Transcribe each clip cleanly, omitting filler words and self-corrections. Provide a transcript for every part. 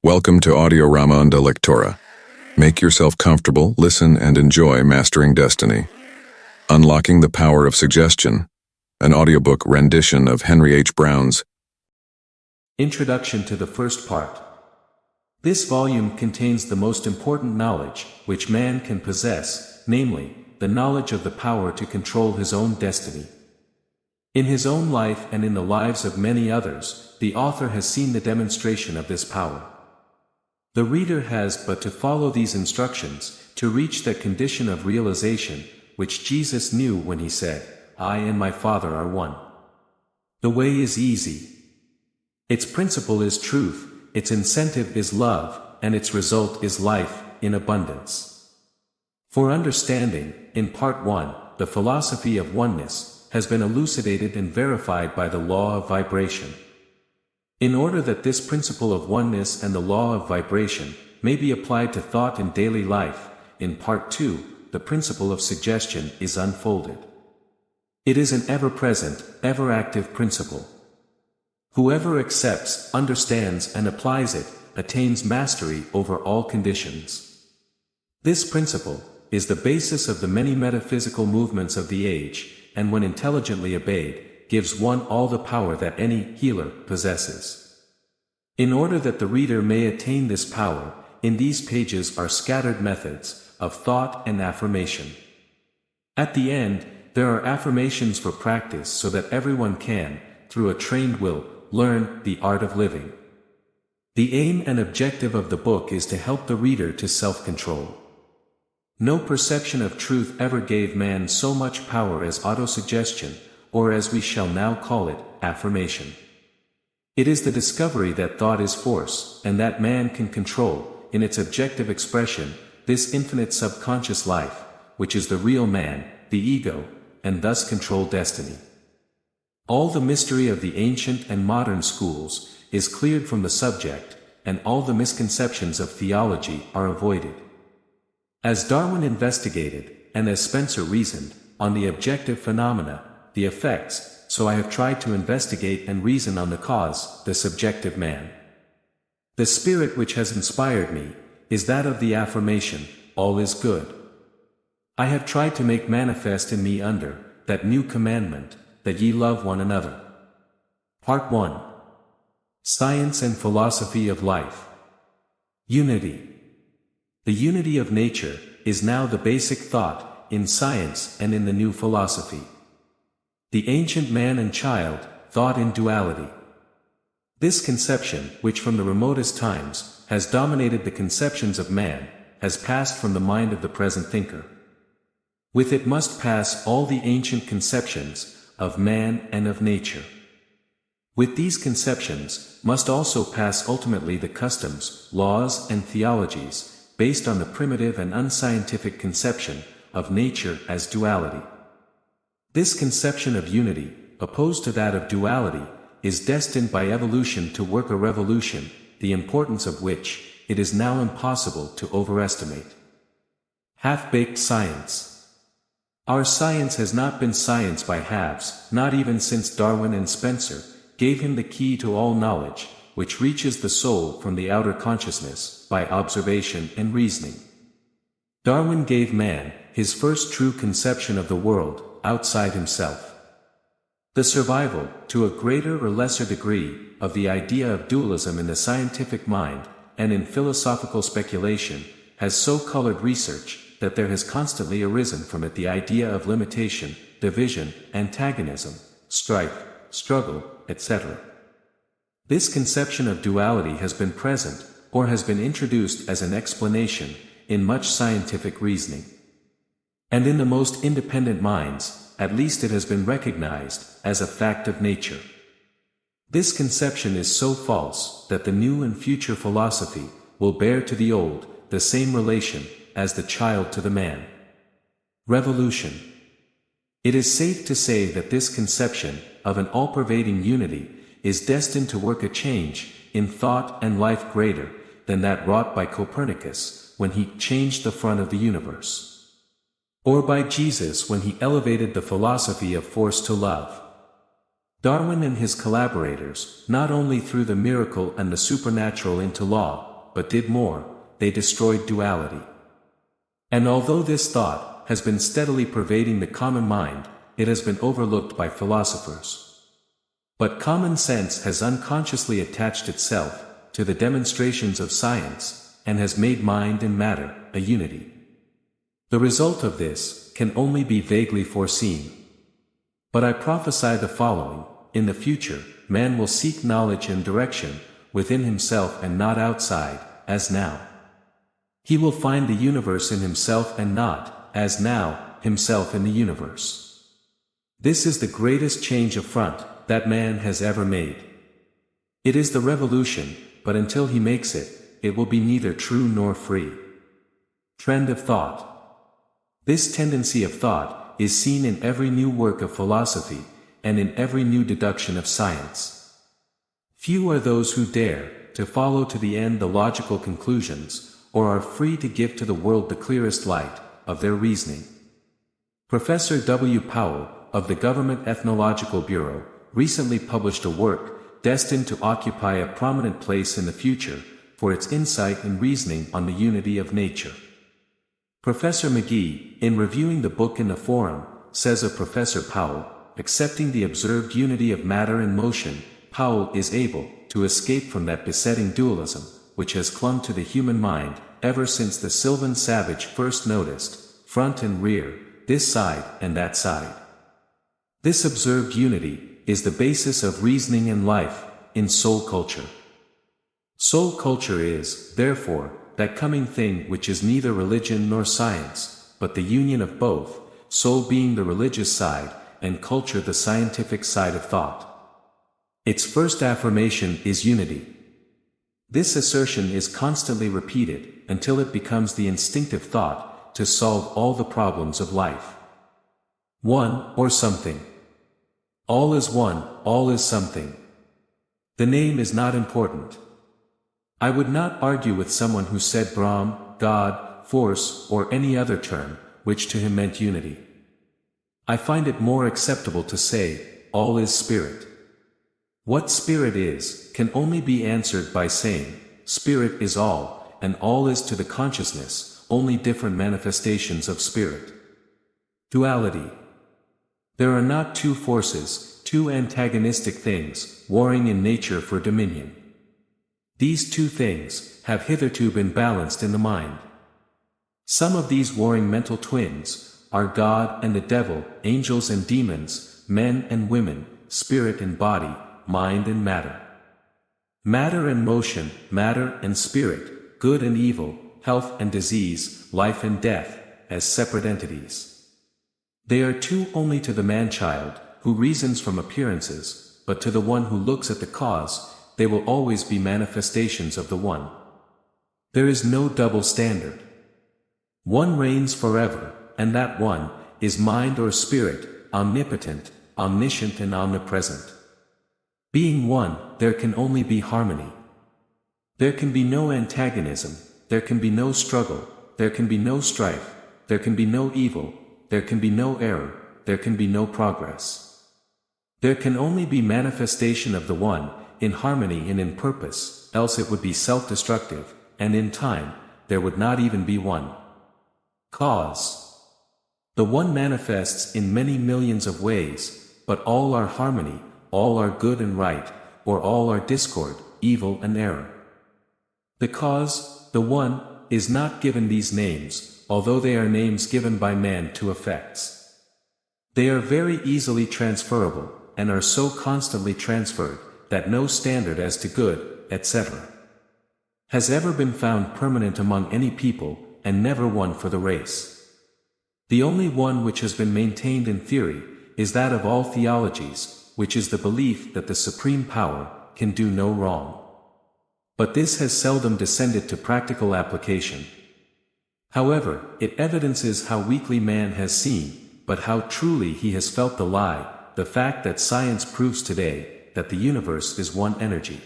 Welcome to Audiorama and Lectura. Make yourself comfortable, listen, and enjoy Mastering Destiny. Unlocking the Power of Suggestion, an audiobook rendition of Henry H. Brown's Introduction to the first part. This volume contains the most important knowledge which man can possess, namely, the knowledge of the power to control his own destiny. In his own life and in the lives of many others, the author has seen the demonstration of this power. The reader has but to follow these instructions, to reach that condition of realization, which Jesus knew when he said, "I and my Father are one." The way is easy. Its principle is truth, its incentive is love, and its result is life, in abundance. For understanding, in Part 1, the philosophy of oneness, has been elucidated and verified by the law of vibration. In order that this principle of oneness and the law of vibration may be applied to thought in daily life, in Part 2, the principle of suggestion is unfolded. It is an ever-present, ever-active principle. Whoever accepts, understands, and applies it, attains mastery over all conditions. This principle is the basis of the many metaphysical movements of the age, and when intelligently obeyed, gives one all the power that any healer possesses. In order that the reader may attain this power, in these pages are scattered methods of thought and affirmation. At the end, there are affirmations for practice so that everyone can, through a trained will, learn the art of living. The aim and objective of the book is to help the reader to self-control. No perception of truth ever gave man so much power as autosuggestion, or as we shall now call it, affirmation. It is the discovery that thought is force, and that man can control, in its objective expression, this infinite subconscious life, which is the real man, the ego, and thus control destiny. All the mystery of the ancient and modern schools is cleared from the subject, and all the misconceptions of theology are avoided. As Darwin investigated, and as Spencer reasoned, on the objective phenomena, the effects, so I have tried to investigate and reason on the cause, the subjective man. The spirit which has inspired me, is that of the affirmation, all is good. I have tried to make manifest in me under, that new commandment, that ye love one another. Part 1. Science and Philosophy of Life. Unity. The unity of nature, is now the basic thought, in science and in the new philosophy. The ancient man and child, thought in duality. This conception, which from the remotest times, has dominated the conceptions of man, has passed from the mind of the present thinker. With it must pass all the ancient conceptions, of man and of nature. With these conceptions, must also pass ultimately the customs, laws, and theologies, based on the primitive and unscientific conception, of nature as duality. This conception of unity, opposed to that of duality, is destined by evolution to work a revolution, the importance of which, it is now impossible to overestimate. Half-baked science. Our science has not been science by halves, not even since Darwin and Spencer gave him the key to all knowledge, which reaches the soul from the outer consciousness, by observation and reasoning. Darwin gave man, his first true conception of the world, outside himself. The survival, to a greater or lesser degree, of the idea of dualism in the scientific mind, and in philosophical speculation, has so colored research, that there has constantly arisen from it the idea of limitation, division, antagonism, strife, struggle, etc. This conception of duality has been present, or has been introduced as an explanation, in much scientific reasoning. And in the most independent minds, at least it has been recognized, as a fact of nature. This conception is so false, that the new and future philosophy, will bear to the old, the same relation, as the child to the man. Revolution. It is safe to say that this conception, of an all-pervading unity, is destined to work a change, in thought and life greater, than that wrought by Copernicus, when he changed the front of the universe. Or by Jesus when he elevated the philosophy of force to love. Darwin and his collaborators, not only threw the miracle and the supernatural into law, but did more, they destroyed duality. And although this thought has been steadily pervading the common mind, it has been overlooked by philosophers. But common sense has unconsciously attached itself to the demonstrations of science, and has made mind and matter a unity. The result of this can only be vaguely foreseen. But I prophesy the following: in the future, man will seek knowledge and direction within himself and not outside, as now. He will find the universe in himself and not, as now, himself in the universe. This is the greatest change of front that man has ever made. It is the revolution, but until he makes it, it will be neither true nor free. Trend of thought. This tendency of thought is seen in every new work of philosophy, and in every new deduction of science. Few are those who dare to follow to the end the logical conclusions, or are free to give to the world the clearest light of their reasoning. Professor W. Powell, of the Government Ethnological Bureau, recently published a work destined to occupy a prominent place in the future for its insight and reasoning on the unity of nature. Professor McGee, in reviewing the book in the forum, says of Professor Powell, accepting the observed unity of matter and motion, Powell is able to escape from that besetting dualism, which has clung to the human mind ever since the Sylvan savage first noticed, front and rear, this side and that side. This observed unity is the basis of reasoning and life in soul culture. Soul culture is, therefore, that coming thing which is neither religion nor science, but the union of both, soul being the religious side, and culture the scientific side of thought. Its first affirmation is unity. This assertion is constantly repeated, until it becomes the instinctive thought to solve all the problems of life. One, or something. All is one, all is something. The name is not important. I would not argue with someone who said Brahm, God, force, or any other term, which to him meant unity. I find it more acceptable to say, all is spirit. What spirit is, can only be answered by saying, spirit is all, and all is to the consciousness, only different manifestations of spirit. Duality. There are not two forces, two antagonistic things, warring in nature for dominion. These two things have hitherto been balanced in the mind. Some of these warring mental twins are God and the devil, angels and demons, men and women, spirit and body, mind and matter. Matter and motion, matter and spirit, good and evil, health and disease, life and death, as separate entities. They are two only to the man-child, who reasons from appearances, but to the one who looks at the cause, they will always be manifestations of the one. There is no double standard. One reigns forever, and that one is mind or spirit, omnipotent, omniscient and omnipresent. Being one, there can only be harmony. There can be no antagonism, there can be no struggle, there can be no strife, there can be no evil, there can be no error, there can be no progress. There can only be manifestation of the one, in harmony and in purpose, else it would be self-destructive, and in time, there would not even be one. Cause. The one manifests in many millions of ways, but all are harmony, all are good and right, or all are discord, evil and error. The cause, the one, is not given these names, although they are names given by man to effects. They are very easily transferable, and are so constantly transferred, that no standard as to good, etc., has ever been found permanent among any people, and never one for the race. The only one which has been maintained in theory, is that of all theologies, which is the belief that the supreme power can do no wrong. But this has seldom descended to practical application. However, it evidences how weakly man has seen, but how truly he has felt the lie, the fact that science proves today, that the universe is one energy.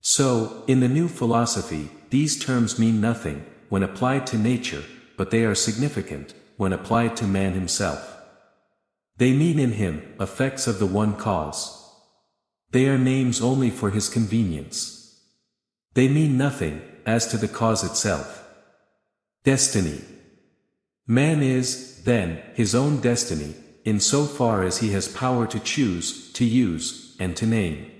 So, in the new philosophy, these terms mean nothing, when applied to nature, but they are significant, when applied to man himself. They mean in him, effects of the one cause. They are names only for his convenience. They mean nothing, as to the cause itself. Destiny. Man is, then, his own destiny, in so far as he has power to choose, to use, and to name.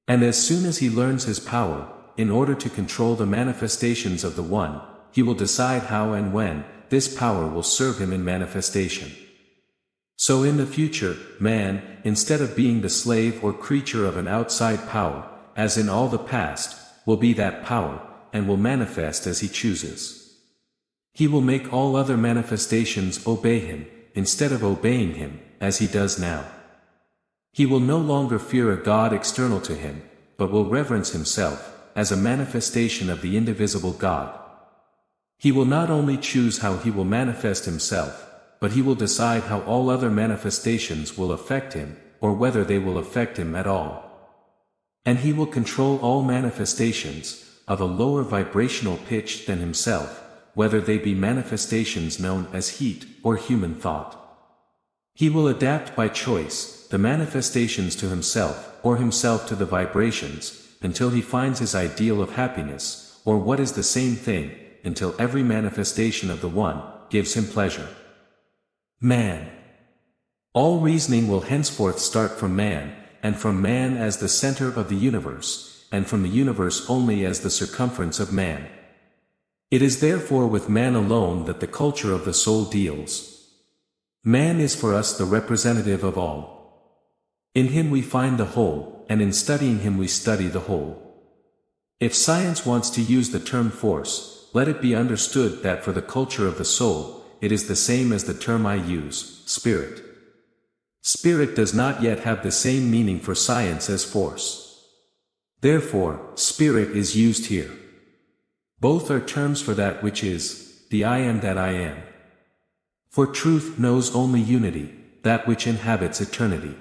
And as soon as he learns his power, in order to control the manifestations of the One, he will decide how and when this power will serve him in manifestation. So in the future, man, instead of being the slave or creature of an outside power, as in all the past, will be that power, and will manifest as he chooses. He will make all other manifestations obey him, instead of obeying him, as he does now. He will no longer fear a God external to him, but will reverence himself, as a manifestation of the indivisible God. He will not only choose how he will manifest himself, but he will decide how all other manifestations will affect him, or whether they will affect him at all. And he will control all manifestations, of a lower vibrational pitch than himself, whether they be manifestations known as heat, or human thought. He will adapt by choice, the manifestations to himself, or himself to the vibrations, until he finds his ideal of happiness, or what is the same thing, until every manifestation of the One gives him pleasure. Man. All reasoning will henceforth start from man, and from man as the center of the universe, and from the universe only as the circumference of man. It is therefore with man alone that the culture of the soul deals. Man is for us the representative of all. In him we find the whole, and in studying him we study the whole. If science wants to use the term force, let it be understood that for the culture of the soul, it is the same as the term I use, spirit. Spirit does not yet have the same meaning for science as force. Therefore, spirit is used here. Both are terms for that which is, the I am that I am. For truth knows only unity, that which inhabits eternity.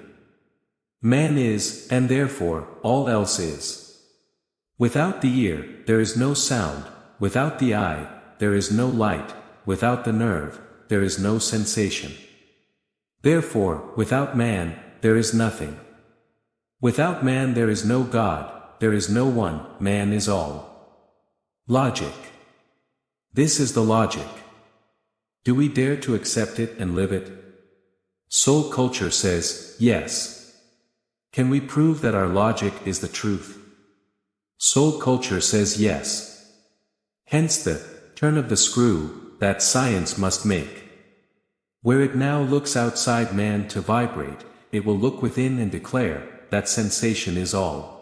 Man is, and therefore, all else is. Without the ear, there is no sound, without the eye, there is no light, without the nerve, there is no sensation. Therefore, without man, there is nothing. Without man there is no God, there is no one, man is all. Logic. This is the logic. Do we dare to accept it and live it? Soul culture says, yes. Can we prove that our logic is the truth? Soul culture says yes. Hence the turn of the screw that science must make. Where it now looks outside man to vibrate, it will look within and declare that sensation is all.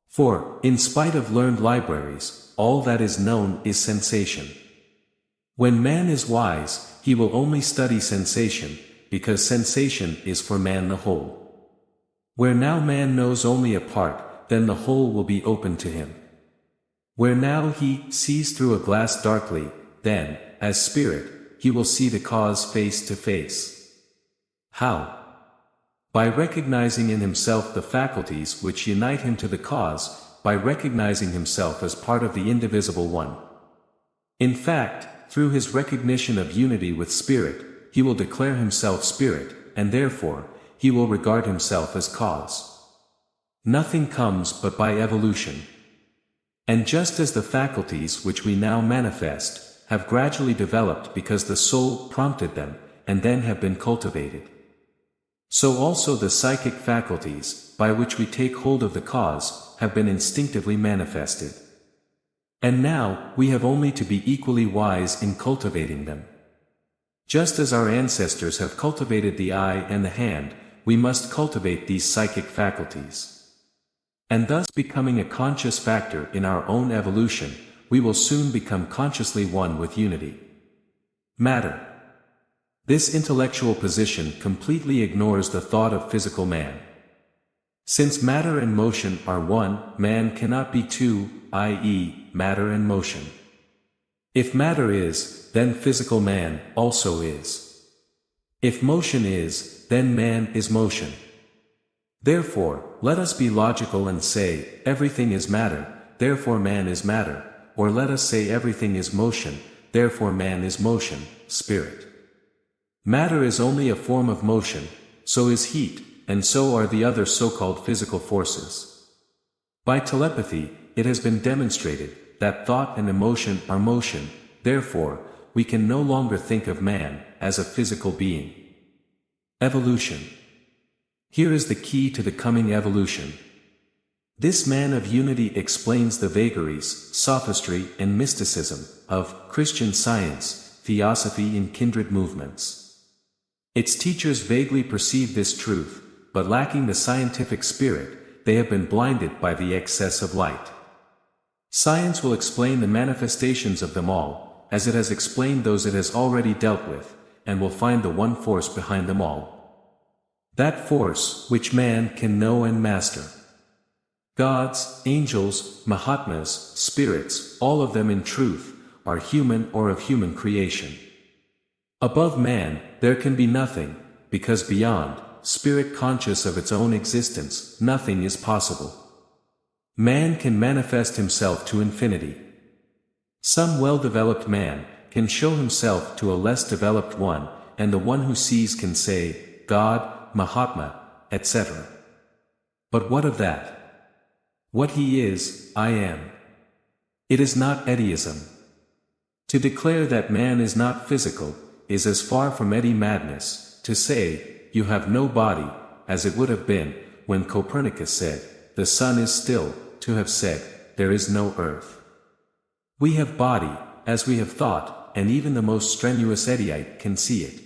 For, in spite of learned libraries, all that is known is sensation. When man is wise, he will only study sensation, because sensation is for man the whole. Where now man knows only a part, then the whole will be open to him. Where now he sees through a glass darkly, then, as spirit, he will see the cause face to face. How? By recognizing in himself the faculties which unite him to the cause, by recognizing himself as part of the indivisible One. In fact, through his recognition of unity with spirit, he will declare himself spirit, and therefore, he will regard himself as cause. Nothing comes but by evolution. And just as the faculties which we now manifest, have gradually developed because the soul prompted them, and then have been cultivated. So also the psychic faculties, by which we take hold of the cause, have been instinctively manifested. And now, we have only to be equally wise in cultivating them. Just as our ancestors have cultivated the eye and the hand, we must cultivate these psychic faculties. And thus becoming a conscious factor in our own evolution, we will soon become consciously one with unity. Matter. This intellectual position completely ignores the thought of physical man. Since matter and motion are one, man cannot be two, i.e., matter and motion. If matter is, then physical man also is. If motion is, then man is motion. Therefore, let us be logical and say, everything is matter, therefore man is matter. Or let us say everything is motion, therefore man is motion, spirit. Matter is only a form of motion, so is heat, and so are the other so-called physical forces. By telepathy, it has been demonstrated that thought and emotion are motion, therefore, we can no longer think of man as a physical being. Evolution. Here is the key to the coming evolution. This man of unity explains the vagaries, sophistry, and mysticism of Christian science, theosophy, and kindred movements. Its teachers vaguely perceive this truth, but lacking the scientific spirit, they have been blinded by the excess of light. Science will explain the manifestations of them all, as it has explained those it has already dealt with, and will find the one force behind them all. That force which man can know and master. Gods, angels, Mahatmas, spirits, all of them in truth, are human or of human creation. Above man, there can be nothing, because beyond, spirit conscious of its own existence, nothing is possible. Man can manifest himself to infinity. Some well-developed man can show himself to a less developed one, and the one who sees can say, God, Mahatma, etc. But what of that? What he is, I am. It is not Eddyism. To declare that man is not physical, is as far from eddy madness, to say, you have no body, as it would have been, when Copernicus said, the sun is still, to have said, there is no earth. We have body, as we have thought, and even the most strenuous Eddyite can see it.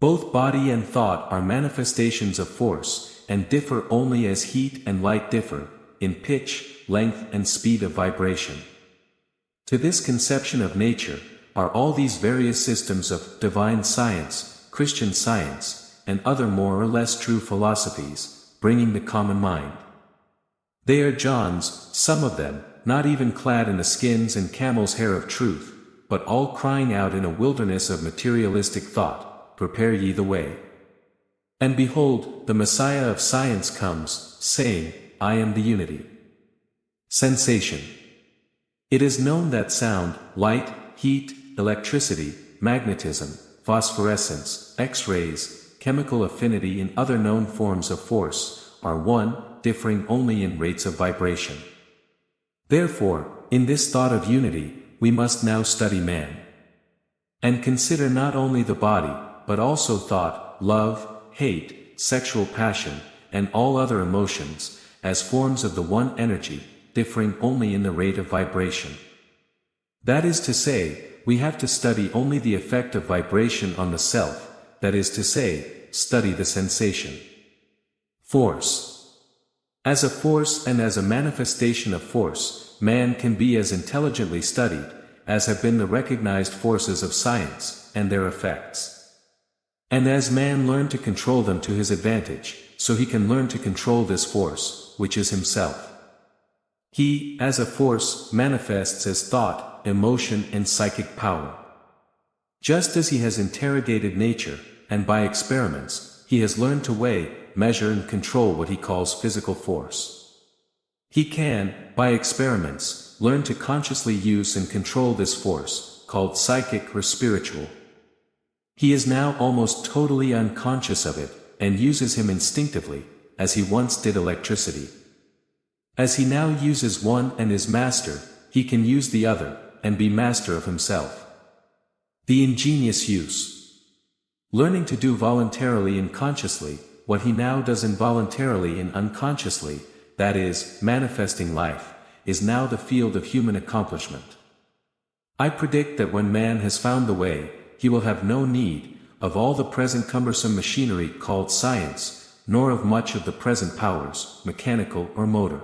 Both body and thought are manifestations of force, and differ only as heat and light differ, in pitch, length and speed of vibration. To this conception of nature, are all these various systems of divine science, Christian science, and other more or less true philosophies, bringing the common mind. They are John's, some of them, not even clad in the skins and camel's hair of truth, but all crying out in a wilderness of materialistic thought, prepare ye the way. And behold, the Messiah of science comes, saying, I am the unity. Sensation. It is known that sound, light, heat, electricity, magnetism, phosphorescence, X-rays, chemical affinity and other known forms of force, are one, differing only in rates of vibration. Therefore, in this thought of unity, we must now study man. And consider not only the body, but also thought, love, hate, sexual passion, and all other emotions, as forms of the one energy, differing only in the rate of vibration. That is to say, we have to study only the effect of vibration on the self, that is to say, study the sensation. Force. As a force and as a manifestation of force, man can be as intelligently studied, as have been the recognized forces of science, and their effects. And as man learned to control them to his advantage, so he can learn to control this force, which is himself. He, as a force, manifests as thought, emotion and psychic power. Just as he has interrogated nature, and by experiments, he has learned to weigh, measure and control what he calls physical force. He can, by experiments, learn to consciously use and control this force, called psychic or spiritual. He is now almost totally unconscious of it, and uses him instinctively, as he once did electricity. As he now uses one and is master, he can use the other, and be master of himself. The ingenious use. Learning to do voluntarily and consciously, what he now does involuntarily and unconsciously, that is, manifesting life, is now the field of human accomplishment. I predict that when man has found the way, he will have no need of all the present cumbersome machinery called science, nor of much of the present powers, mechanical or motor.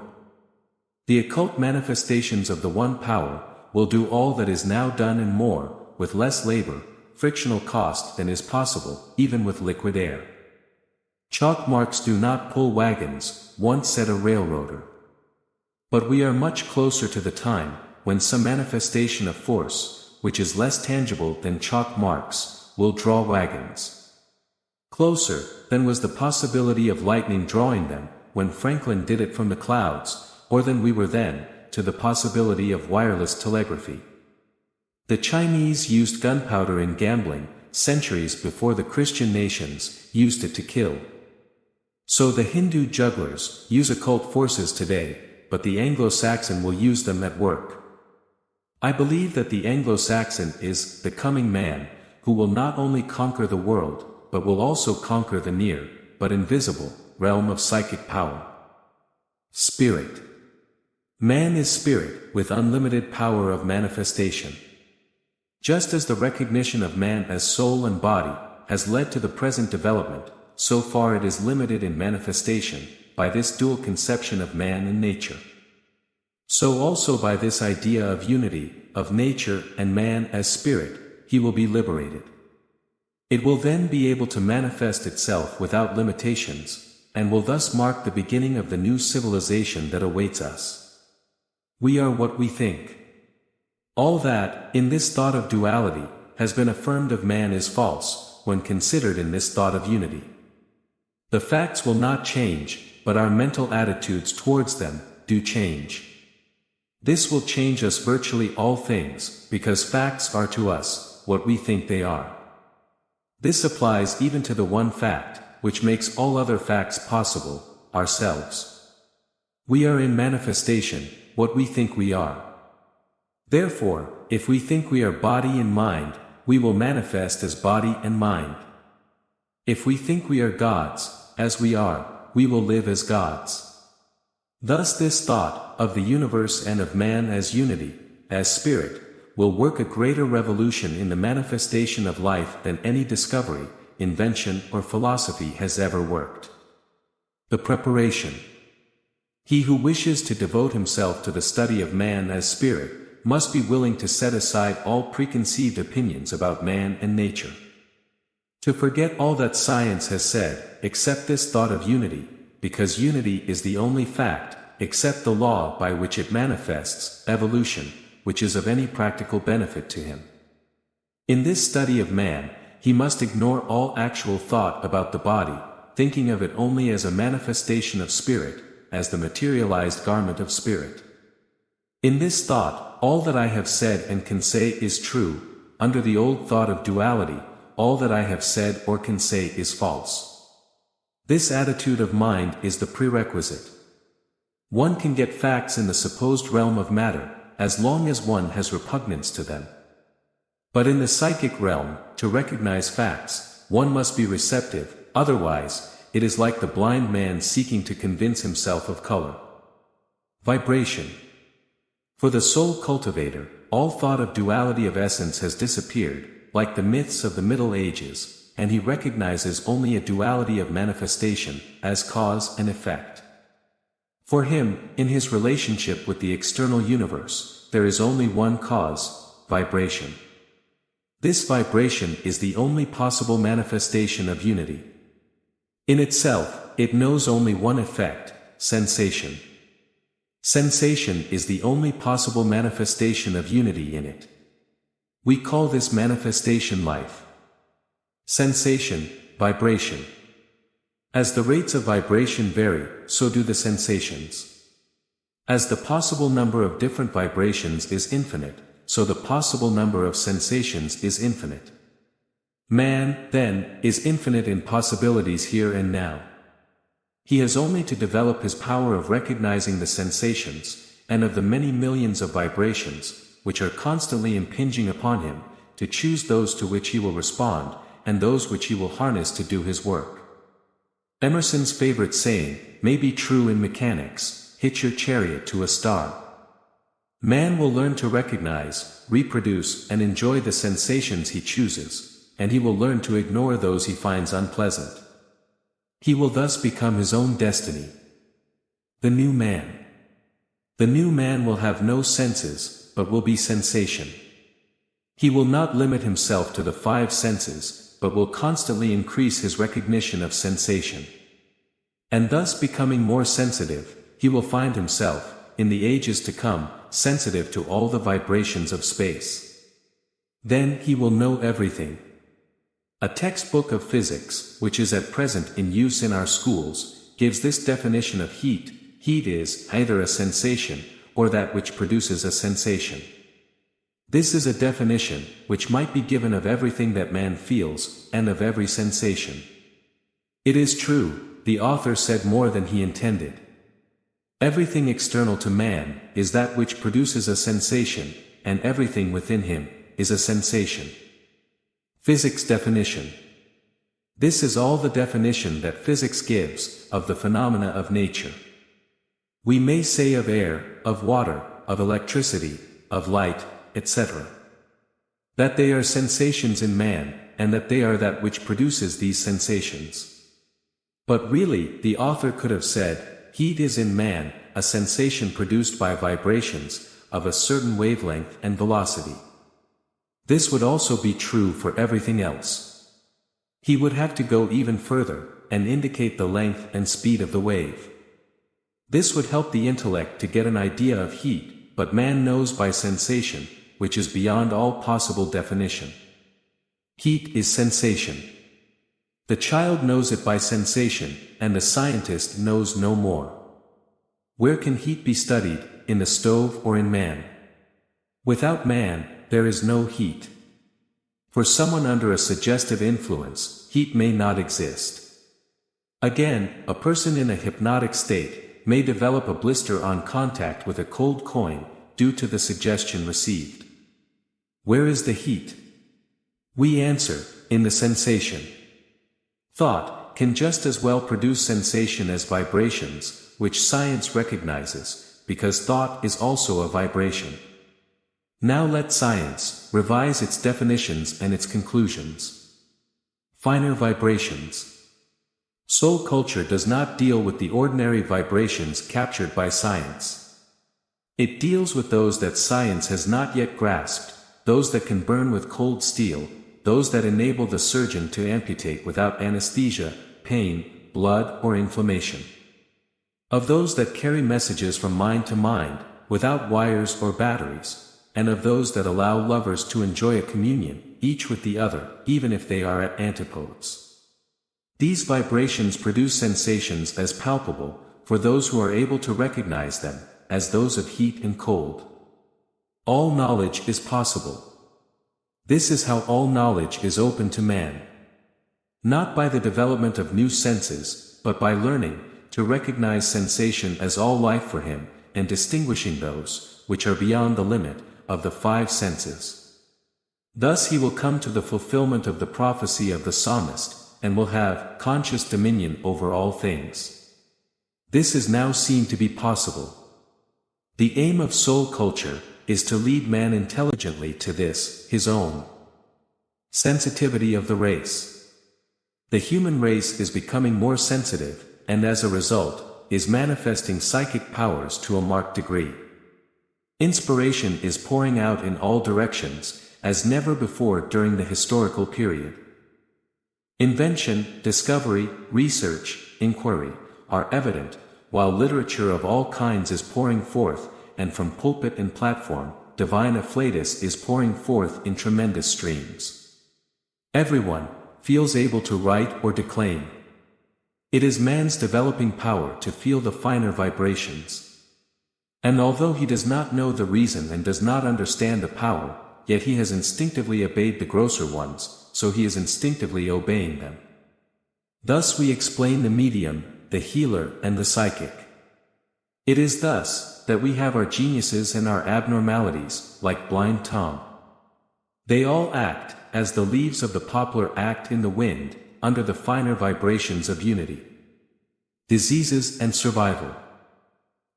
The occult manifestations of the one power will do all that is now done and more, with less labor, frictional cost than is possible, even with liquid air. Chalk marks do not pull wagons, once said a railroader. But we are much closer to the time, when some manifestation of force, which is less tangible than chalk marks, will draw wagons. Closer, than was the possibility of lightning drawing them, when Franklin did it from the clouds, or than we were then, to the possibility of wireless telegraphy. The Chinese used gunpowder in gambling, centuries before the Christian nations used it to kill. So the Hindu jugglers use occult forces today, but the Anglo-Saxon will use them at work. I believe that the Anglo-Saxon is the coming man, who will not only conquer the world, but will also conquer the near, but invisible, realm of psychic power. Spirit. Man is spirit, with unlimited power of manifestation. Just as the recognition of man as soul and body has led to the present development, so far it is limited in manifestation, by this dual conception of man and nature. So also by this idea of unity, of nature and man as spirit, he will be liberated. It will then be able to manifest itself without limitations, and will thus mark the beginning of the new civilization that awaits us. We are what we think. All that, in this thought of duality, has been affirmed of man is false, when considered in this thought of unity. The facts will not change, but our mental attitudes towards them do change. This will change us virtually all things, because facts are to us what we think they are. This applies even to the one fact, which makes all other facts possible, ourselves. We are in manifestation, what we think we are. Therefore, if we think we are body and mind, we will manifest as body and mind. If we think we are gods, as we are, we will live as gods. Thus this thought, of the universe and of man as unity, as spirit, will work a greater revolution in the manifestation of life than any discovery, invention or philosophy has ever worked. The preparation. He who wishes to devote himself to the study of man as spirit, must be willing to set aside all preconceived opinions about man and nature. To forget all that science has said, except this thought of unity, because unity is the only fact, except the law by which it manifests, evolution, which is of any practical benefit to him. In this study of man, he must ignore all actual thought about the body, thinking of it only as a manifestation of spirit, as the materialized garment of spirit. In this thought, all that I have said and can say is true. Under the old thought of duality, all that I have said or can say is false. This attitude of mind is the prerequisite. One can get facts in the supposed realm of matter, as long as one has repugnance to them. But in the psychic realm, to recognize facts, one must be receptive, otherwise, it is like the blind man seeking to convince himself of color. Vibration. For the soul cultivator, all thought of duality of essence has disappeared, like the myths of the Middle Ages, and he recognizes only a duality of manifestation, as cause and effect. For him, in his relationship with the external universe, there is only one cause, vibration. This vibration is the only possible manifestation of unity. In itself, it knows only one effect, sensation. Sensation is the only possible manifestation of unity in it. We call this manifestation life. Sensation, vibration. As the rates of vibration vary, so do the sensations. As the possible number of different vibrations is infinite, so the possible number of sensations is infinite. Man, then, is infinite in possibilities here and now. He has only to develop his power of recognizing the sensations, and of the many millions of vibrations, which are constantly impinging upon him, to choose those to which he will respond, and those which he will harness to do his work. Emerson's favorite saying, may be true in mechanics, hitch your chariot to a star. Man will learn to recognize, reproduce, and enjoy the sensations he chooses, and he will learn to ignore those he finds unpleasant. He will thus become his own destiny. The new man. The new man will have no senses, but will be sensation. He will not limit himself to the 5 senses, but will constantly increase his recognition of sensation. And thus becoming more sensitive, he will find himself, in the ages to come, sensitive to all the vibrations of space. Then he will know everything. A textbook of physics, which is at present in use in our schools, gives this definition of heat. Heat is either a sensation, or that which produces a sensation. This is a definition, which might be given of everything that man feels, and of every sensation. It is true, the author said more than he intended. Everything external to man, is that which produces a sensation, and everything within him, is a sensation. Physics definition. This is all the definition that physics gives of the phenomena of nature. We may say of air, of water, of electricity, of light, etc. that they are sensations in man, and that they are that which produces these sensations. But really, the author could have said, heat is in man, a sensation produced by vibrations, of a certain wavelength and velocity. This would also be true for everything else. He would have to go even further, and indicate the length and speed of the wave. This would help the intellect to get an idea of heat, but man knows by sensation, which is beyond all possible definition. Heat is sensation. The child knows it by sensation, and the scientist knows no more. Where can heat be studied, in the stove or in man? Without man, there is no heat. For someone under a suggestive influence, heat may not exist. Again, a person in a hypnotic state may develop a blister on contact with a cold coin, due to the suggestion received. Where is the heat? We answer, in the sensation. Thought can just as well produce sensation as vibrations, which science recognizes, because thought is also a vibration. Now let science revise its definitions and its conclusions. Finer vibrations. Soul culture does not deal with the ordinary vibrations captured by science. It deals with those that science has not yet grasped, those that can burn with cold steel, those that enable the surgeon to amputate without anesthesia, pain, blood or inflammation. Of those that carry messages from mind to mind, without wires or batteries, and of those that allow lovers to enjoy a communion, each with the other, even if they are at antipodes. These vibrations produce sensations as palpable, for those who are able to recognize them, as those of heat and cold. All knowledge is possible. This is how all knowledge is open to man. Not by the development of new senses, but by learning to recognize sensation as all life for him, and distinguishing those, which are beyond the limit, of the five senses. Thus he will come to the fulfillment of the prophecy of the psalmist, and will have conscious dominion over all things. This is now seen to be possible. The aim of soul culture is to lead man intelligently to this, his own sensitivity of the race. The human race is becoming more sensitive, and as a result, is manifesting psychic powers to a marked degree. Inspiration is pouring out in all directions, as never before during the historical period. Invention, discovery, research, inquiry, are evident, while literature of all kinds is pouring forth, and from pulpit and platform, divine afflatus is pouring forth in tremendous streams. Everyone feels able to write or declaim. It is man's developing power to feel the finer vibrations. And although he does not know the reason and does not understand the power, yet he has instinctively obeyed the grosser ones, so he is instinctively obeying them. Thus we explain the medium, the healer and the psychic. It is thus that we have our geniuses and our abnormalities, like blind Tom. They all act, as the leaves of the poplar act in the wind, under the finer vibrations of unity. Diseases and survival.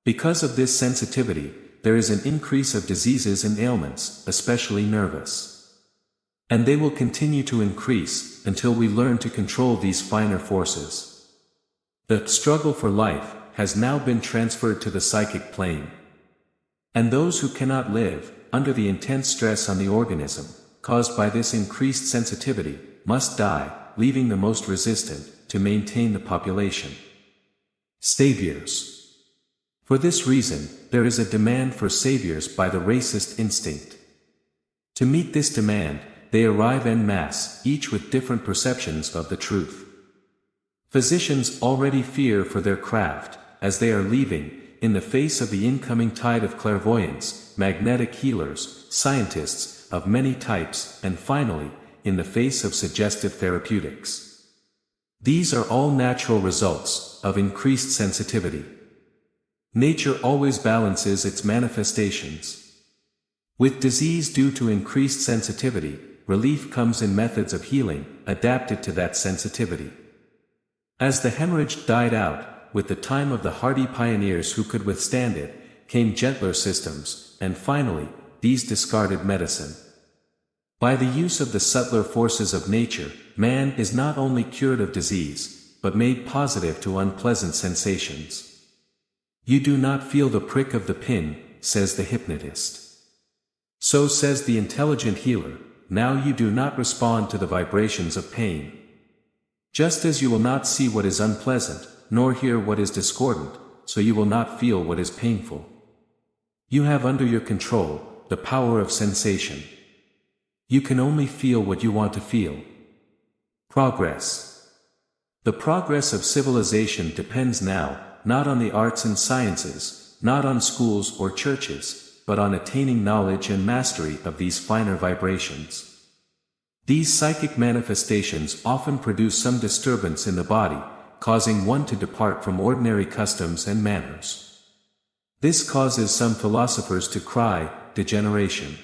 Because of this sensitivity, there is an increase of diseases and ailments, especially nervous. And they will continue to increase, until we learn to control these finer forces. The struggle for life has now been transferred to the psychic plane. And those who cannot live, under the intense stress on the organism, caused by this increased sensitivity, must die, leaving the most resistant, to maintain the population. Saviors. For this reason, there is a demand for saviors by the racist instinct. To meet this demand, they arrive en masse, each with different perceptions of the truth. Physicians already fear for their craft, as they are leaving, in the face of the incoming tide of clairvoyance, magnetic healers, scientists, of many types, and finally, in the face of suggestive therapeutics. These are all natural results of increased sensitivity. Nature always balances its manifestations. With disease due to increased sensitivity, relief comes in methods of healing, adapted to that sensitivity. As the hemorrhage died out, with the time of the hardy pioneers who could withstand it, came gentler systems, and finally, these discarded medicine. By the use of the subtler forces of nature, man is not only cured of disease, but made positive to unpleasant sensations. You do not feel the prick of the pin, says the hypnotist. So says the intelligent healer, now you do not respond to the vibrations of pain. Just as you will not see what is unpleasant, nor hear what is discordant, so you will not feel what is painful. You have under your control the power of sensation. You can only feel what you want to feel. Progress. The progress of civilization depends now, not on the arts and sciences, not on schools or churches, but on attaining knowledge and mastery of these finer vibrations. These psychic manifestations often produce some disturbance in the body, causing one to depart from ordinary customs and manners. This causes some philosophers to cry, degeneration.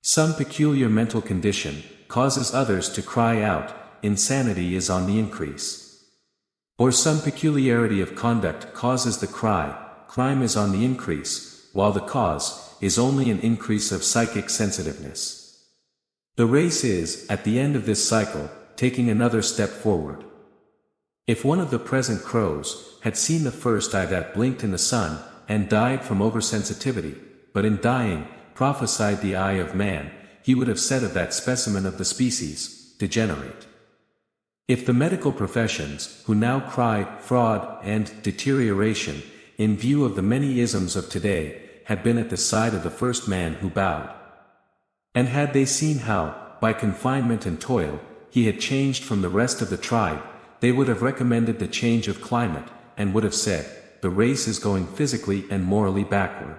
Some peculiar mental condition causes others to cry out, insanity is on the increase. Or some peculiarity of conduct causes the cry, crime is on the increase, while the cause is only an increase of psychic sensitiveness. The race is, at the end of this cycle, taking another step forward. If one of the present crows had seen the first eye that blinked in the sun, and died from oversensitivity, but in dying, prophesied the eye of man, he would have said of that specimen of the species, degenerate. If the medical professions, who now cry fraud and deterioration, in view of the many isms of today, had been at the side of the first man who bowed, and had they seen how, by confinement and toil, he had changed from the rest of the tribe, they would have recommended the change of climate, and would have said, the race is going physically and morally backward.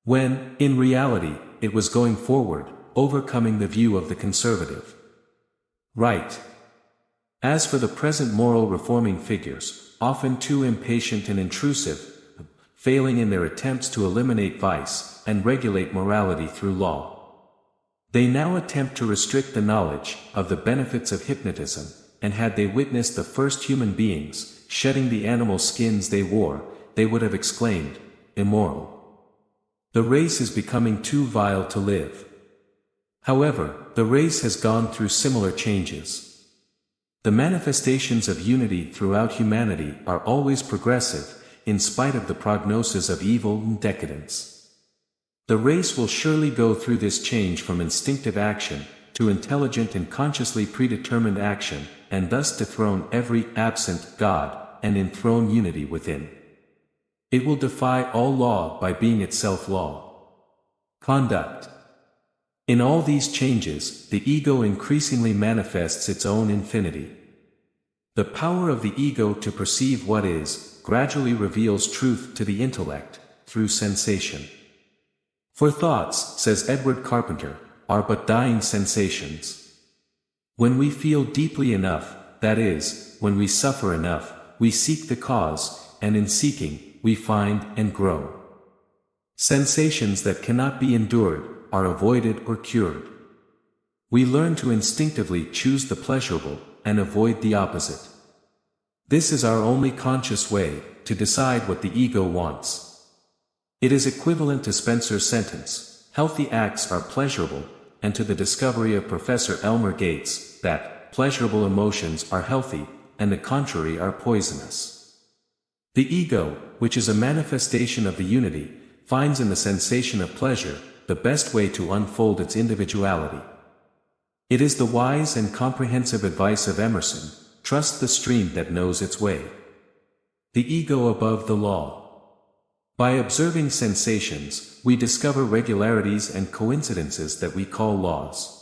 When, in reality, it was going forward, overcoming the view of the conservative. Right. As for the present moral reforming figures, often too impatient and intrusive, failing in their attempts to eliminate vice, and regulate morality through law. They now attempt to restrict the knowledge of the benefits of hypnotism, and had they witnessed the first human beings shedding the animal skins they wore, they would have exclaimed, immoral. The race is becoming too vile to live. However, the race has gone through similar changes. The manifestations of unity throughout humanity are always progressive, in spite of the prognosis of evil and decadence. The race will surely go through this change from instinctive action, to intelligent and consciously predetermined action, and thus dethrone every absent God, and enthrone unity within. It will defy all law by being itself law. Conduct. In all these changes, the ego increasingly manifests its own infinity. The power of the ego to perceive what is, gradually reveals truth to the intellect, through sensation. For thoughts, says Edward Carpenter, are but dying sensations. When we feel deeply enough, that is, when we suffer enough, we seek the cause, and in seeking, we find and grow. Sensations that cannot be endured are avoided or cured. We learn to instinctively choose the pleasurable, and avoid the opposite. This is our only conscious way to decide what the ego wants. It is equivalent to Spencer's sentence, healthy acts are pleasurable, and to the discovery of Professor Elmer Gates, that pleasurable emotions are healthy, and the contrary are poisonous. The ego, which is a manifestation of the unity, finds in the sensation of pleasure the best way to unfold its individuality. It is the wise and comprehensive advice of Emerson, trust the stream that knows its way. The ego above the law. By observing sensations, we discover regularities and coincidences that we call laws.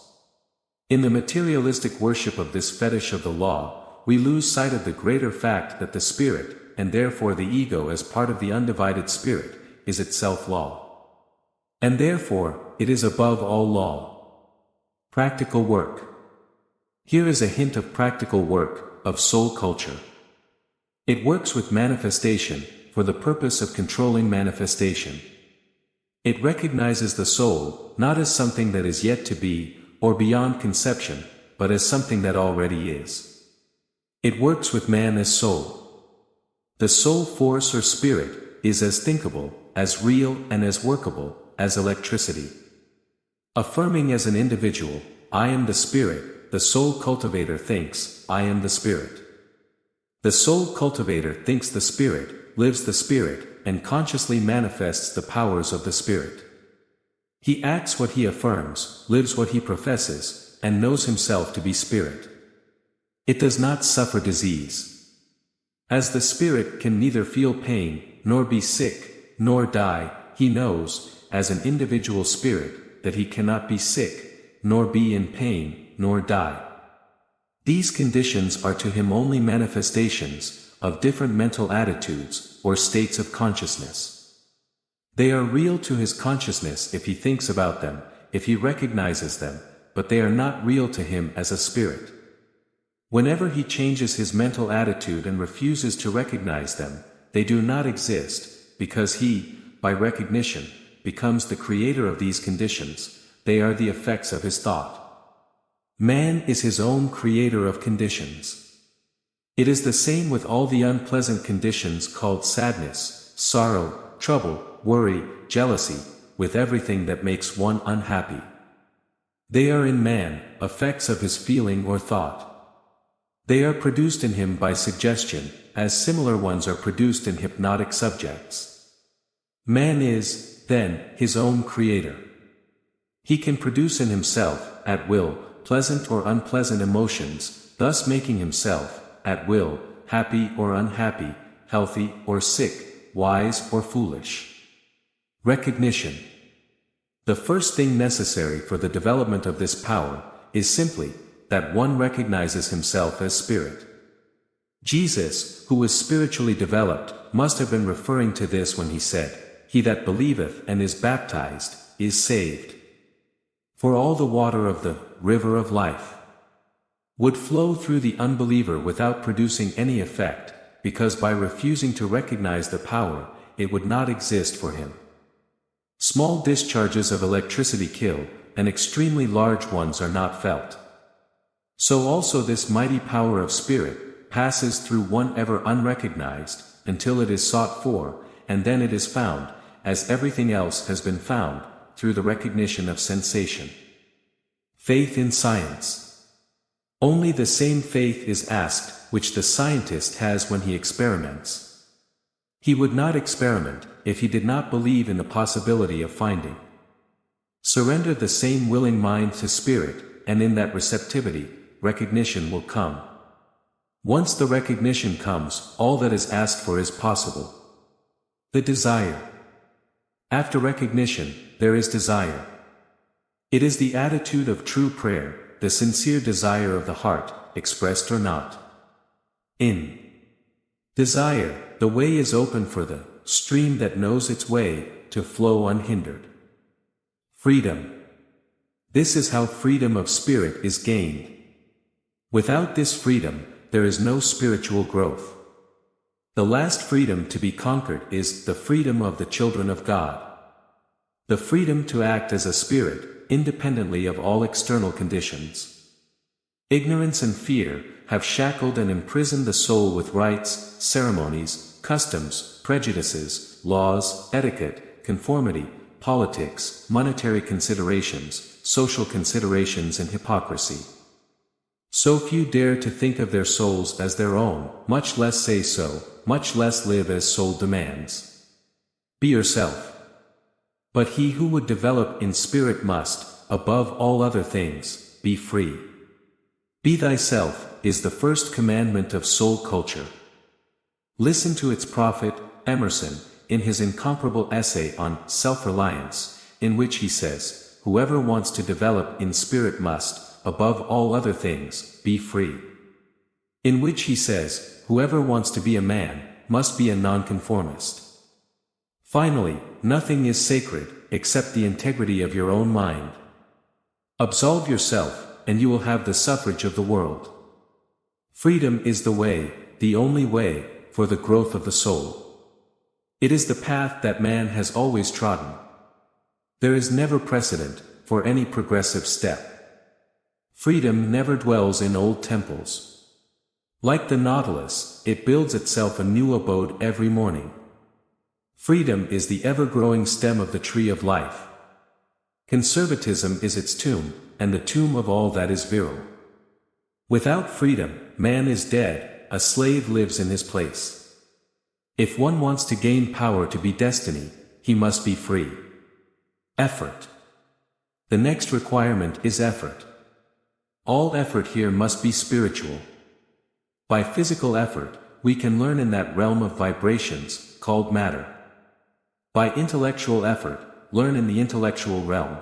In the materialistic worship of this fetish of the law, we lose sight of the greater fact that the spirit, and therefore the ego as part of the undivided spirit, is itself law. And therefore, it is above all law. Practical work. Here is a hint of practical work, of soul culture. It works with manifestation, for the purpose of controlling manifestation. It recognizes the soul, not as something that is yet to be, or beyond conception, but as something that already is. It works with man as soul. The soul force or spirit is as thinkable, as real and as workable, as electricity. Affirming as an individual, I am the spirit, the soul cultivator thinks, I am the spirit. The soul cultivator thinks the spirit, lives the spirit, and consciously manifests the powers of the spirit. He acts what he affirms, lives what he professes, and knows himself to be spirit. It does not suffer disease. As the spirit can neither feel pain, nor be sick, nor die, he knows, as an individual spirit, that he cannot be sick, nor be in pain, nor die. These conditions are to him only manifestations of different mental attitudes or states of consciousness. They are real to his consciousness if he thinks about them, if he recognizes them, but they are not real to him as a spirit. Whenever he changes his mental attitude and refuses to recognize them, they do not exist, because he, by recognition, becomes the creator of these conditions. They are the effects of his thought. Man is his own creator of conditions. It is the same with all the unpleasant conditions called sadness, sorrow, trouble, worry, jealousy, with everything that makes one unhappy. They are in man, effects of his feeling or thought. They are produced in him by suggestion, as similar ones are produced in hypnotic subjects. Man is, then, his own creator. He can produce in himself, at will, pleasant or unpleasant emotions, thus making himself, at will, happy or unhappy, healthy or sick, wise or foolish. Recognition. The first thing necessary for the development of this power is simply that one recognizes himself as spirit. Jesus, who was spiritually developed, must have been referring to this when he said, "He that believeth and is baptized, is saved." For all the water of the river of life would flow through the unbeliever without producing any effect, because by refusing to recognize the power, it would not exist for him. Small discharges of electricity kill, and extremely large ones are not felt. So also this mighty power of spirit passes through one ever unrecognized, until it is sought for, and then it is found, as everything else has been found, through the recognition of sensation. Faith in science. Only the same faith is asked, which the scientist has when he experiments. He would not experiment, if he did not believe in the possibility of finding. Surrender the same willing mind to spirit, and in that receptivity, recognition will come. Once the recognition comes, all that is asked for is possible. The desire. After recognition, there is desire. It is the attitude of true prayer, the sincere desire of the heart, expressed or not. In desire, the way is open for the stream that knows its way to flow unhindered. Freedom. This is how freedom of spirit is gained. Without this freedom, there is no spiritual growth. The last freedom to be conquered is the freedom of the children of God. The freedom to act as a spirit, independently of all external conditions. Ignorance and fear have shackled and imprisoned the soul with rites, ceremonies, customs, prejudices, laws, etiquette, conformity, politics, monetary considerations, social considerations and hypocrisy. So few dare to think of their souls as their own, much less say so, much less live as soul demands. Be yourself. But he who would develop in spirit must, above all other things, be free. Be thyself, is the first commandment of soul culture. Listen to its prophet, Emerson, in his incomparable essay on self-reliance, in which he says, whoever wants to develop in spirit must, above all other things, be free. In which he says, whoever wants to be a man, must be a nonconformist. Finally, nothing is sacred, except the integrity of your own mind. Absolve yourself, and you will have the suffrage of the world. Freedom is the way, the only way, for the growth of the soul. It is the path that man has always trodden. There is never precedent for any progressive step. Freedom never dwells in old temples. Like the nautilus, it builds itself a new abode every morning. Freedom is the ever-growing stem of the tree of life. Conservatism is its tomb, and the tomb of all that is virile. Without freedom, man is dead, a slave lives in his place. If one wants to gain power to be destiny, he must be free. Effort. The next requirement is effort. All effort here must be spiritual. By physical effort, we can learn in that realm of vibrations, called matter. By intellectual effort, learn in the intellectual realm.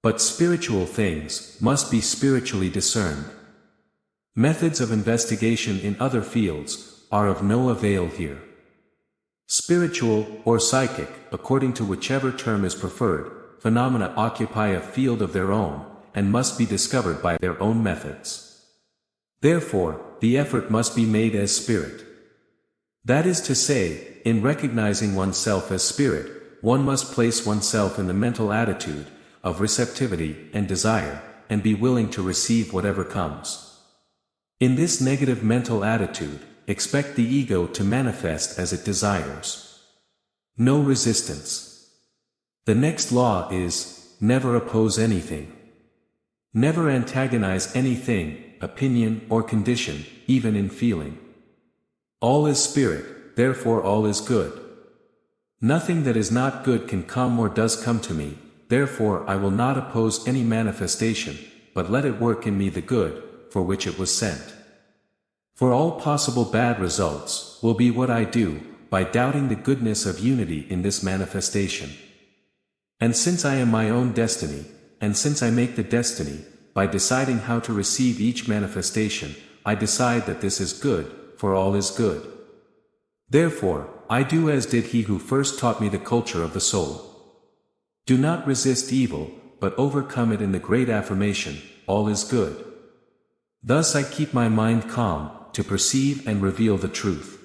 But spiritual things must be spiritually discerned. Methods of investigation in other fields are of no avail here. Spiritual, or psychic, according to whichever term is preferred, phenomena occupy a field of their own, and must be discovered by their own methods. Therefore, the effort must be made as spirit. That is to say, in recognizing oneself as spirit, one must place oneself in the mental attitude of receptivity and desire, and be willing to receive whatever comes. In this negative mental attitude, expect the ego to manifest as it desires. No resistance. The next law is, never oppose anything. Never antagonize anything, opinion or condition, even in feeling. All is spirit, therefore all is good. Nothing that is not good can come or does come to me, therefore I will not oppose any manifestation, but let it work in me the good, for which it was sent. For all possible bad results will be what I do, by doubting the goodness of unity in this manifestation. And since I am my own destiny, and since I make the destiny, by deciding how to receive each manifestation, I decide that this is good, for all is good. Therefore, I do as did he who first taught me the culture of the soul. Do not resist evil, but overcome it in the great affirmation, all is good. Thus I keep my mind calm, to perceive and reveal the truth.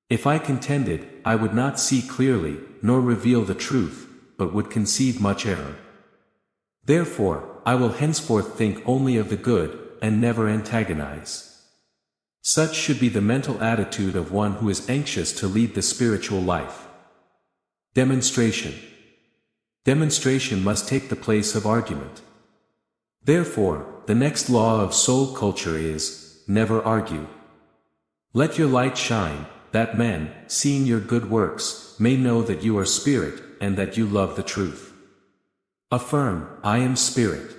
If I contended, I would not see clearly, nor reveal the truth, but would conceive much error. Therefore, I will henceforth think only of the good, and never antagonize. Such should be the mental attitude of one who is anxious to lead the spiritual life. Demonstration. Demonstration must take the place of argument. Therefore, the next law of soul culture is, never argue. Let your light shine, that men, seeing your good works, may know that you are spirit, and that you love the truth. Affirm, I am spirit.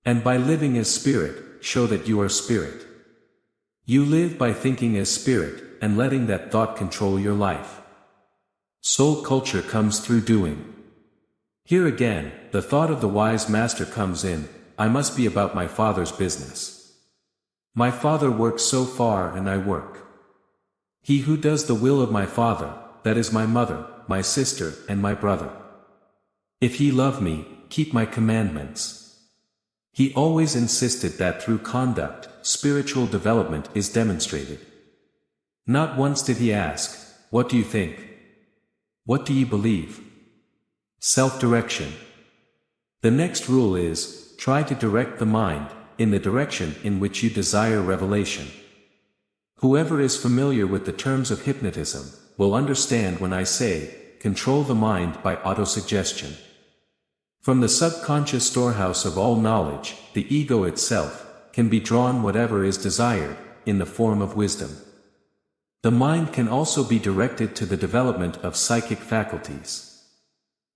And by living as spirit, show that you are spirit. You live by thinking as spirit, and letting that thought control your life. Soul culture comes through doing. Here again, the thought of the wise master comes in, I must be about my Father's business. My Father works so far and I work. He who does the will of my Father, that is my mother, my sister, and my brother. If he love me, keep my commandments. He always insisted that through conduct, spiritual development is demonstrated. Not once did he ask, what do you think? What do you believe? Self-direction. The next rule is, try to direct the mind, in the direction in which you desire revelation. Whoever is familiar with the terms of hypnotism, will understand when I say, control the mind by autosuggestion. From the subconscious storehouse of all knowledge, the ego itself, can be drawn whatever is desired, in the form of wisdom. The mind can also be directed to the development of psychic faculties.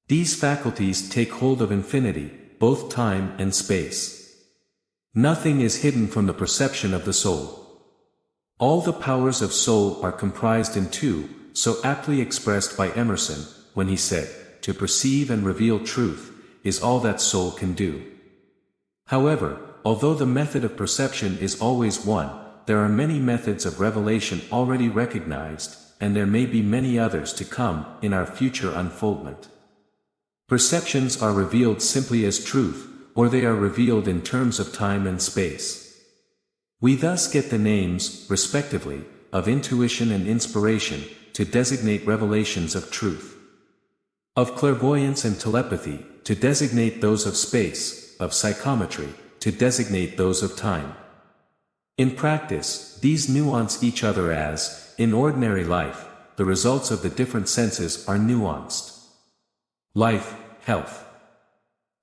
These faculties take hold of infinity, both time and space. Nothing is hidden from the perception of the soul. All the powers of soul are comprised in two, so aptly expressed by Emerson, when he said, to perceive and reveal truth, is all that soul can do. However, although the method of perception is always one, there are many methods of revelation already recognized, and there may be many others to come, in our future unfoldment. Perceptions are revealed simply as truth, or they are revealed in terms of time and space. We thus get the names, respectively, of intuition and inspiration, to designate revelations of truth. of clairvoyance and telepathy, to designate those of space, of psychometry, to designate those of time. In practice, these nuance each other as, in ordinary life, the results of the different senses are nuanced. Life, health.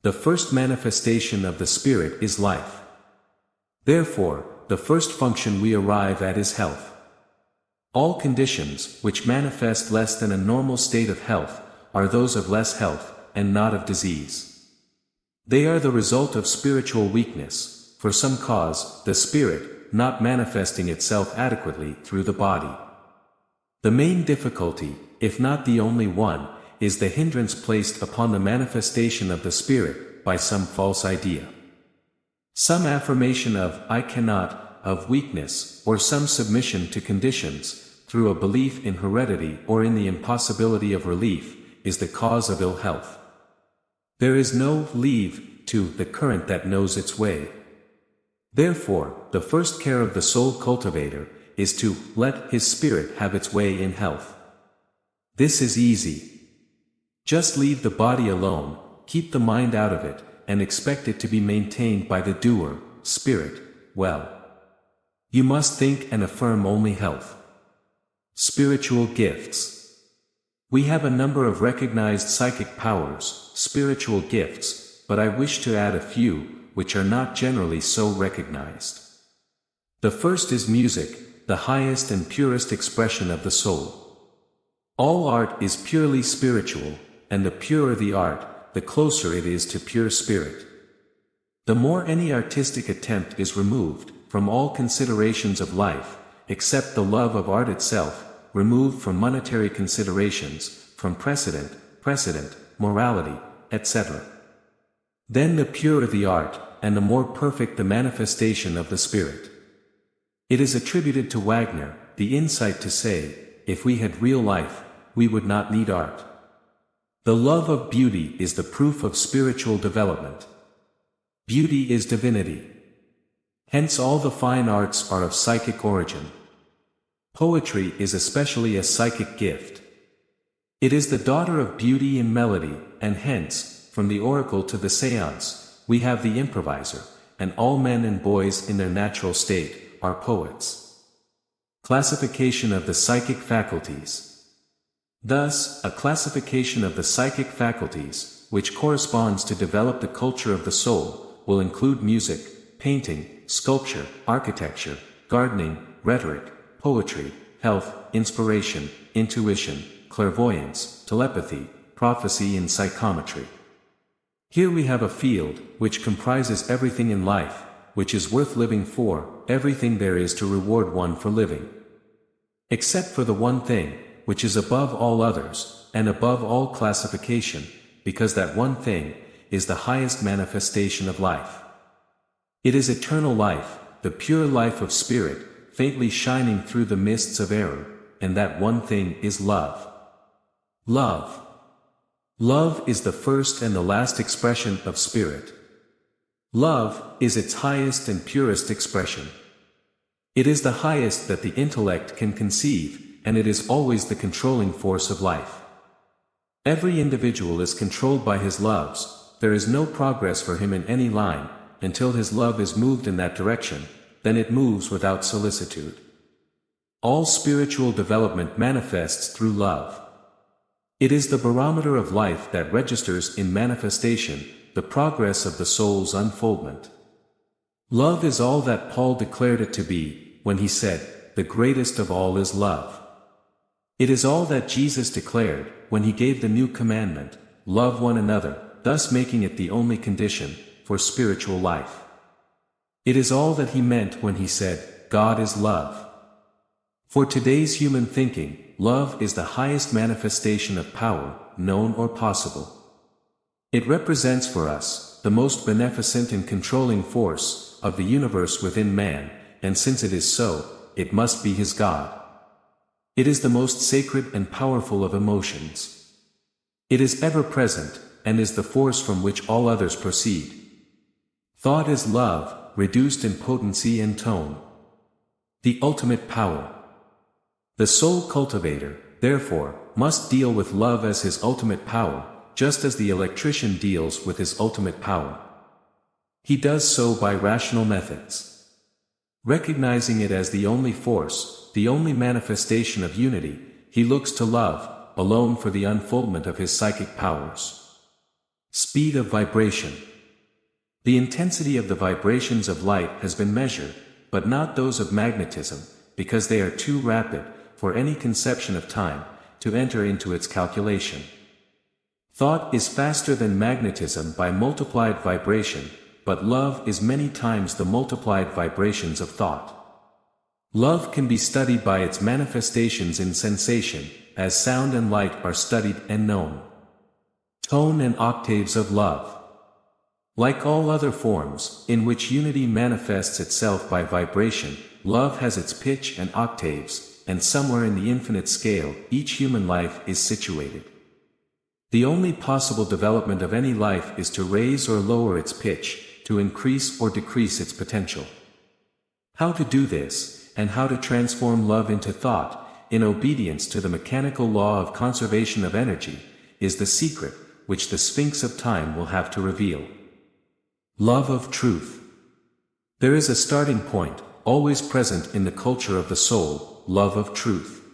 The first manifestation of the spirit is life. Therefore, the first function we arrive at is health. All conditions, which manifest less than a normal state of health, are those of less health, and not of disease. They are the result of spiritual weakness, for some cause, the spirit, not manifesting itself adequately through the body. The main difficulty, if not the only one, is the hindrance placed upon the manifestation of the spirit, by some false idea. Some affirmation of "I cannot," of weakness, or some submission to conditions, through a belief in heredity or in the impossibility of relief, is the cause of ill health. There is no leave to the current that knows its way. Therefore, the first care of the soul cultivator is to let his spirit have its way in health. This is easy. Just leave the body alone, keep the mind out of it, and expect it to be maintained by the doer, spirit, well. You must think and affirm only health. Spiritual gifts. We have a number of recognized psychic powers, spiritual gifts, but I wish to add a few, which are not generally so recognized. The first is music, the highest and purest expression of the soul. All art is purely spiritual, and the purer the art, the closer it is to pure spirit. The more any artistic attempt is removed from all considerations of life, except the love of art itself, removed from monetary considerations, from precedent, morality, etc. Then the purer the art, and the more perfect the manifestation of the spirit. It is attributed to Wagner, the insight to say, if we had real life, we would not need art. The love of beauty is the proof of spiritual development. Beauty is divinity. Hence all the fine arts are of psychic origin. Poetry is especially a psychic gift. It is the daughter of beauty and melody, and hence, from the oracle to the seance, we have the improviser, and all men and boys in their natural state are poets. Classification of the psychic faculties. Thus, a classification of the psychic faculties, which corresponds to develop the culture of the soul, will include music, painting, sculpture, architecture, gardening, rhetoric, poetry, health, inspiration, intuition, clairvoyance, telepathy, prophecy and psychometry. Here we have a field, which comprises everything in life, which is worth living for, everything there is to reward one for living. Except for the one thing, which is above all others, and above all classification, because that one thing is the highest manifestation of life. It is eternal life, the pure life of spirit, faintly shining through the mists of error, and that one thing is love. Love. Love is the first and the last expression of spirit. Love is its highest and purest expression. It is the highest that the intellect can conceive, and it is always the controlling force of life. Every individual is controlled by his loves. There is no progress for him in any line, until his love is moved in that direction, then it moves without solicitude. All spiritual development manifests through love. It is the barometer of life that registers in manifestation the progress of the soul's unfoldment. Love is all that Paul declared it to be, when he said, "The greatest of all is love." It is all that Jesus declared, when he gave the new commandment, "Love one another," thus making it the only condition for spiritual life. It is all that he meant when he said, "God is love." For today's human thinking, love is the highest manifestation of power, known or possible. It represents for us the most beneficent and controlling force of the universe within man, and since it is so, it must be his God. It is the most sacred and powerful of emotions. It is ever present, and is the force from which all others proceed. Thought is love, reduced in potency and tone. The ultimate power. The soul cultivator, therefore, must deal with love as his ultimate power, just as the electrician deals with his ultimate power. He does so by rational methods. Recognizing it as the only force, the only manifestation of unity, he looks to love alone for the unfoldment of his psychic powers. Speed of vibration. The intensity of the vibrations of light has been measured, but not those of magnetism, because they are too rapid, for any conception of time, to enter into its calculation. Thought is faster than magnetism by multiplied vibration, but love is many times the multiplied vibrations of thought. Love can be studied by its manifestations in sensation, as sound and light are studied and known. Tone and octaves of love. Like all other forms, in which unity manifests itself by vibration, love has its pitch and octaves, and somewhere in the infinite scale, each human life is situated. The only possible development of any life is to raise or lower its pitch, to increase or decrease its potential. How to do this, and how to transform love into thought, in obedience to the mechanical law of conservation of energy, is the secret, which the Sphinx of Time will have to reveal. Love of truth. There is a starting point, always present in the culture of the soul, love of truth.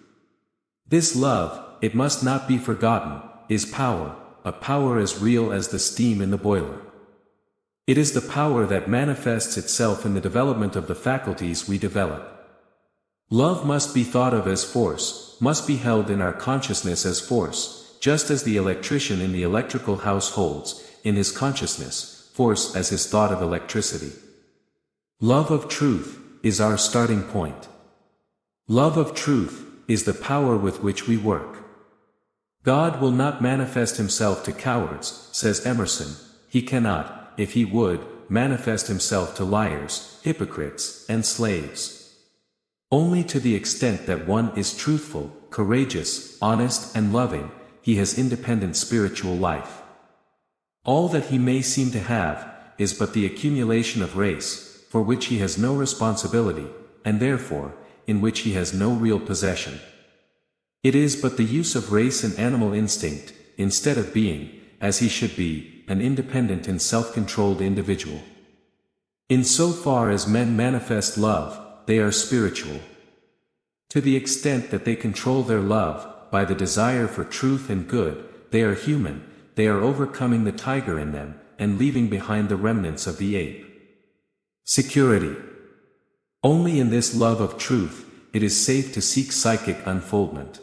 This love, it must not be forgotten, is power, a power as real as the steam in the boiler. It is the power that manifests itself in the development of the faculties we develop. Love must be thought of as force, must be held in our consciousness as force, just as the electrician in the electrical house holds, in his consciousness, force as his thought of electricity. Love of truth is our starting point. Love of truth is the power with which we work. God will not manifest himself to cowards, says Emerson. He cannot, if he would, manifest himself to liars, hypocrites, and slaves. Only to the extent that one is truthful, courageous, honest, and loving, he has independent spiritual life. All that he may seem to have, is but the accumulation of race, for which he has no responsibility, and therefore, in which he has no real possession. It is but the use of race and animal instinct, instead of being, as he should be, an independent and self-controlled individual. In so far as men manifest love, they are spiritual. To the extent that they control their love, by the desire for truth and good, they are human, they are overcoming the tiger in them, and leaving behind the remnants of the ape. Security. Only in this love of truth, it is safe to seek psychic unfoldment.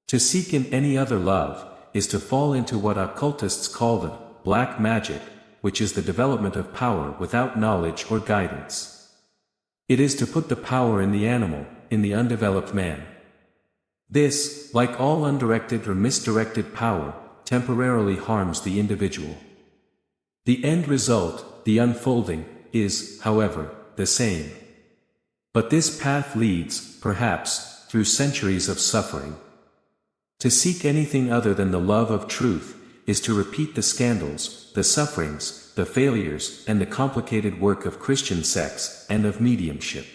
To seek in any other love, is to fall into what occultists call the black magic, which is the development of power without knowledge or guidance. It is to put the power in the animal, in the undeveloped man. This, like all undirected or misdirected power, temporarily harms the individual. The end result, the unfolding, is, however, the same. But this path leads, perhaps, through centuries of suffering. To seek anything other than the love of truth, is to repeat the scandals, the sufferings, the failures, and the complicated work of Christian sects, and of mediumship.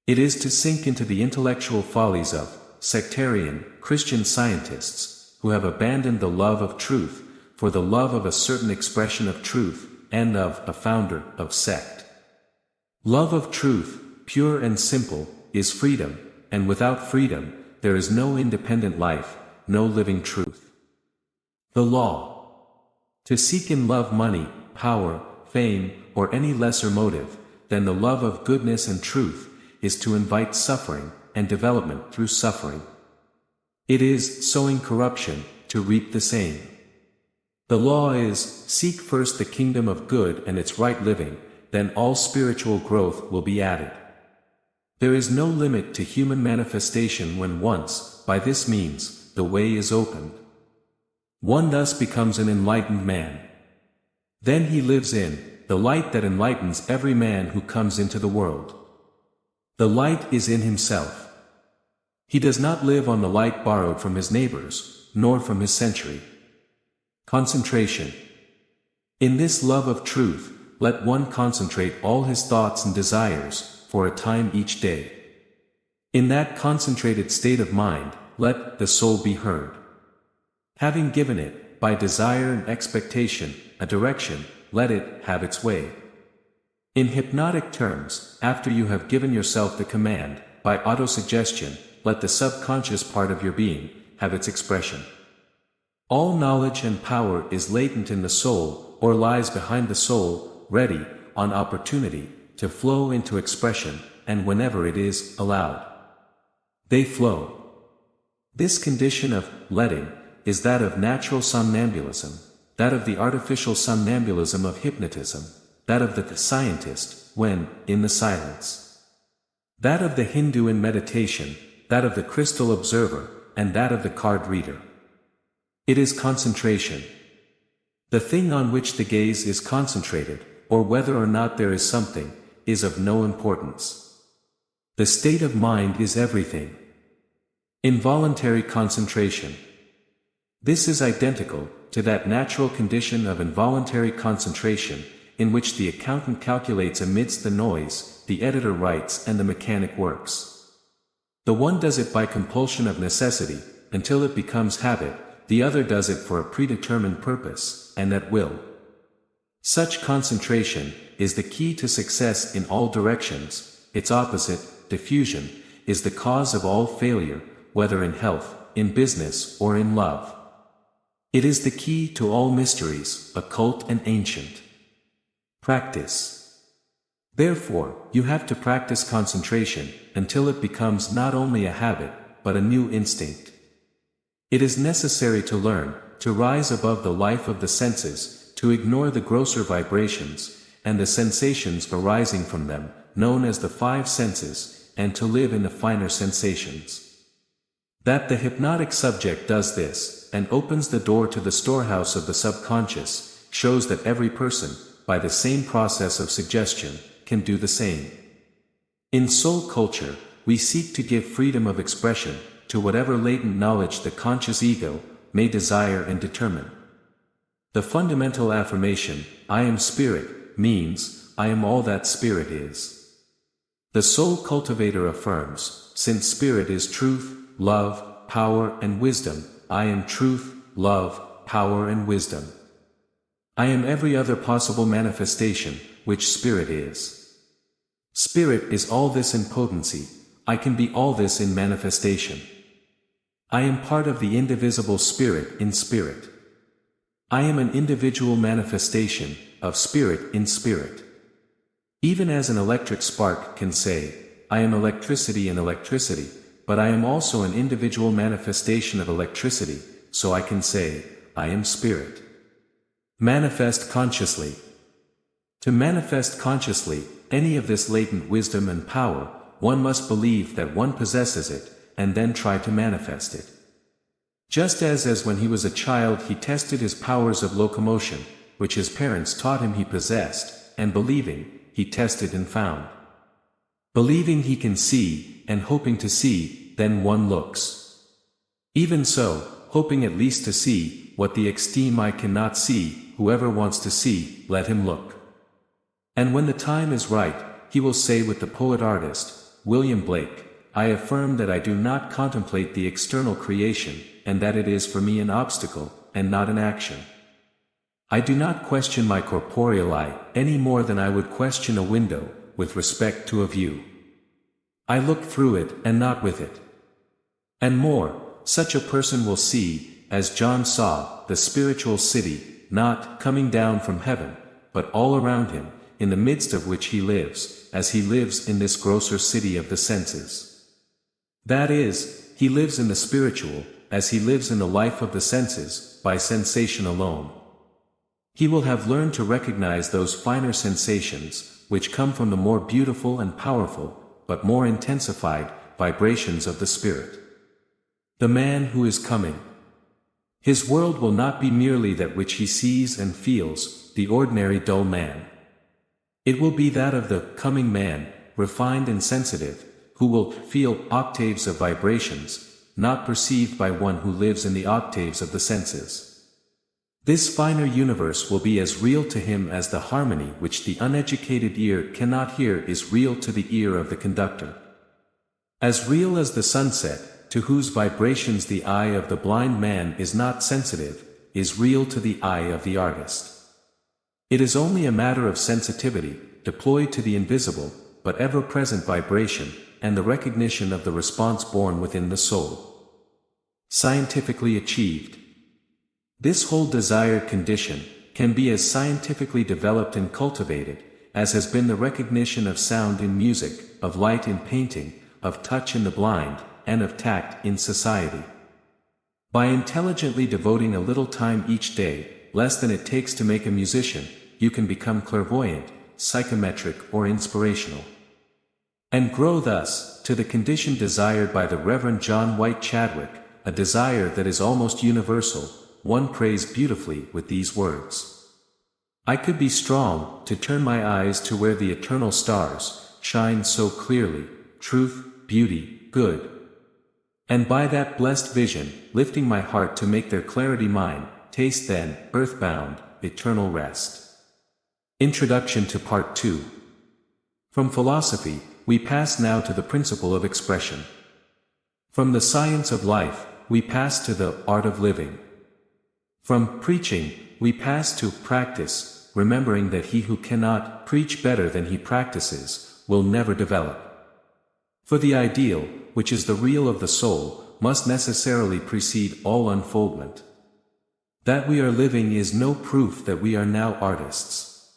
It is to sink into the intellectual follies of sectarian, Christian scientists, who have abandoned the love of truth, for the love of a certain expression of truth, and of a founder of sect. Love of truth, pure and simple, is freedom, and without freedom, there is no independent life, no living truth. The law. To seek in love money, power, fame, or any lesser motive, than the love of goodness and truth, is to invite suffering, and development through suffering. It is, sowing corruption, to reap the same. The law is, seek first the kingdom of good and its right living, then all spiritual growth will be added. There is no limit to human manifestation when once, by this means, the way is opened. One thus becomes an enlightened man. Then he lives in the light that enlightens every man who comes into the world. The light is in himself. He does not live on the light borrowed from his neighbors, nor from his century. Concentration. In this love of truth, let one concentrate all his thoughts and desires, for a time each day. In that concentrated state of mind, let the soul be heard. Having given it, by desire and expectation, a direction, let it have its way. In hypnotic terms, after you have given yourself the command, by autosuggestion, let the subconscious part of your being have its expression. All knowledge and power is latent in the soul, or lies behind the soul, ready, on opportunity, to flow into expression, and whenever it is allowed, they flow. This condition of letting is that of natural somnambulism, that of the artificial somnambulism of hypnotism, that of the scientist, when, in the silence, that of the Hindu in meditation, that of the crystal observer, and that of the card reader. It is concentration. The thing on which the gaze is concentrated, or whether or not there is something, is of no importance. The state of mind is everything. Involuntary concentration. This is identical to that natural condition of involuntary concentration, in which the accountant calculates amidst the noise, the editor writes and the mechanic works. The one does it by compulsion of necessity, until it becomes habit, the other does it for a predetermined purpose, and at will. Such concentration is the key to success in all directions. Its opposite, diffusion, is the cause of all failure, whether in health, in business, or in love. It is the key to all mysteries, occult and ancient. Practice. Therefore, you have to practice concentration, until it becomes not only a habit, but a new instinct. It is necessary to learn, to rise above the life of the senses, to ignore the grosser vibrations, and the sensations arising from them, known as the five senses, and to live in the finer sensations. That the hypnotic subject does this, and opens the door to the storehouse of the subconscious, shows that every person, by the same process of suggestion, can do the same. In soul culture, we seek to give freedom of expression to whatever latent knowledge the conscious ego may desire and determine. The fundamental affirmation, I am spirit, means, I am all that spirit is. The soul cultivator affirms, since spirit is truth, love, power and wisdom, I am truth, love, power and wisdom. I am every other possible manifestation, which spirit is. Spirit is all this in potency, I can be all this in manifestation. I am part of the indivisible spirit in spirit. I am an individual manifestation of spirit in spirit. Even as an electric spark can say, I am electricity in electricity, but I am also an individual manifestation of electricity, so I can say, I am spirit. Manifest consciously. To manifest consciously any of this latent wisdom and power, one must believe that one possesses it, and then try to manifest it. Just as when he was a child he tested his powers of locomotion, which his parents taught him he possessed, and believing, he tested and found. Believing he can see, and hoping to see, then one looks. Even so, hoping at least to see, what the extreme eye cannot see, whoever wants to see, let him look. And when the time is right, he will say with the poet-artist, William Blake, I affirm that I do not contemplate the external creation, and that it is for me an obstacle, and not an action. I do not question my corporeal eye, any more than I would question a window, with respect to a view. I look through it, and not with it. And more, such a person will see, as John saw, the spiritual city, not coming down from heaven, but all around him, in the midst of which he lives, as he lives in this grosser city of the senses. That is, he lives in the spiritual, as he lives in the life of the senses, by sensation alone. He will have learned to recognize those finer sensations, which come from the more beautiful and powerful, but more intensified, vibrations of the spirit. The man who is coming. His world will not be merely that which he sees and feels, the ordinary dull man. It will be that of the coming man, refined and sensitive, who will feel octaves of vibrations, not perceived by one who lives in the octaves of the senses. This finer universe will be as real to him as the harmony which the uneducated ear cannot hear is real to the ear of the conductor. As real as the sunset, to whose vibrations the eye of the blind man is not sensitive, is real to the eye of the artist. It is only a matter of sensitivity, deployed to the invisible, but ever-present vibration, and the recognition of the response born within the soul. Scientifically achieved. This whole desired condition can be as scientifically developed and cultivated, as has been the recognition of sound in music, of light in painting, of touch in the blind, and of tact in society. By intelligently devoting a little time each day, less than it takes to make a musician, you can become clairvoyant, psychometric or inspirational. And grow thus, to the condition desired by the Reverend John White Chadwick, a desire that is almost universal. One prays beautifully with these words. I could be strong, to turn my eyes to where the eternal stars shine so clearly, truth, beauty, good. And by that blessed vision, lifting my heart to make their clarity mine, taste then, earthbound, eternal rest. Introduction to Part 2. From philosophy, we pass now to the principle of expression. From the science of life, we pass to the art of living. From preaching, we pass to practice, remembering that he who cannot preach better than he practices, will never develop. For the ideal, which is the real of the soul, must necessarily precede all unfoldment. That we are living is no proof that we are now artists.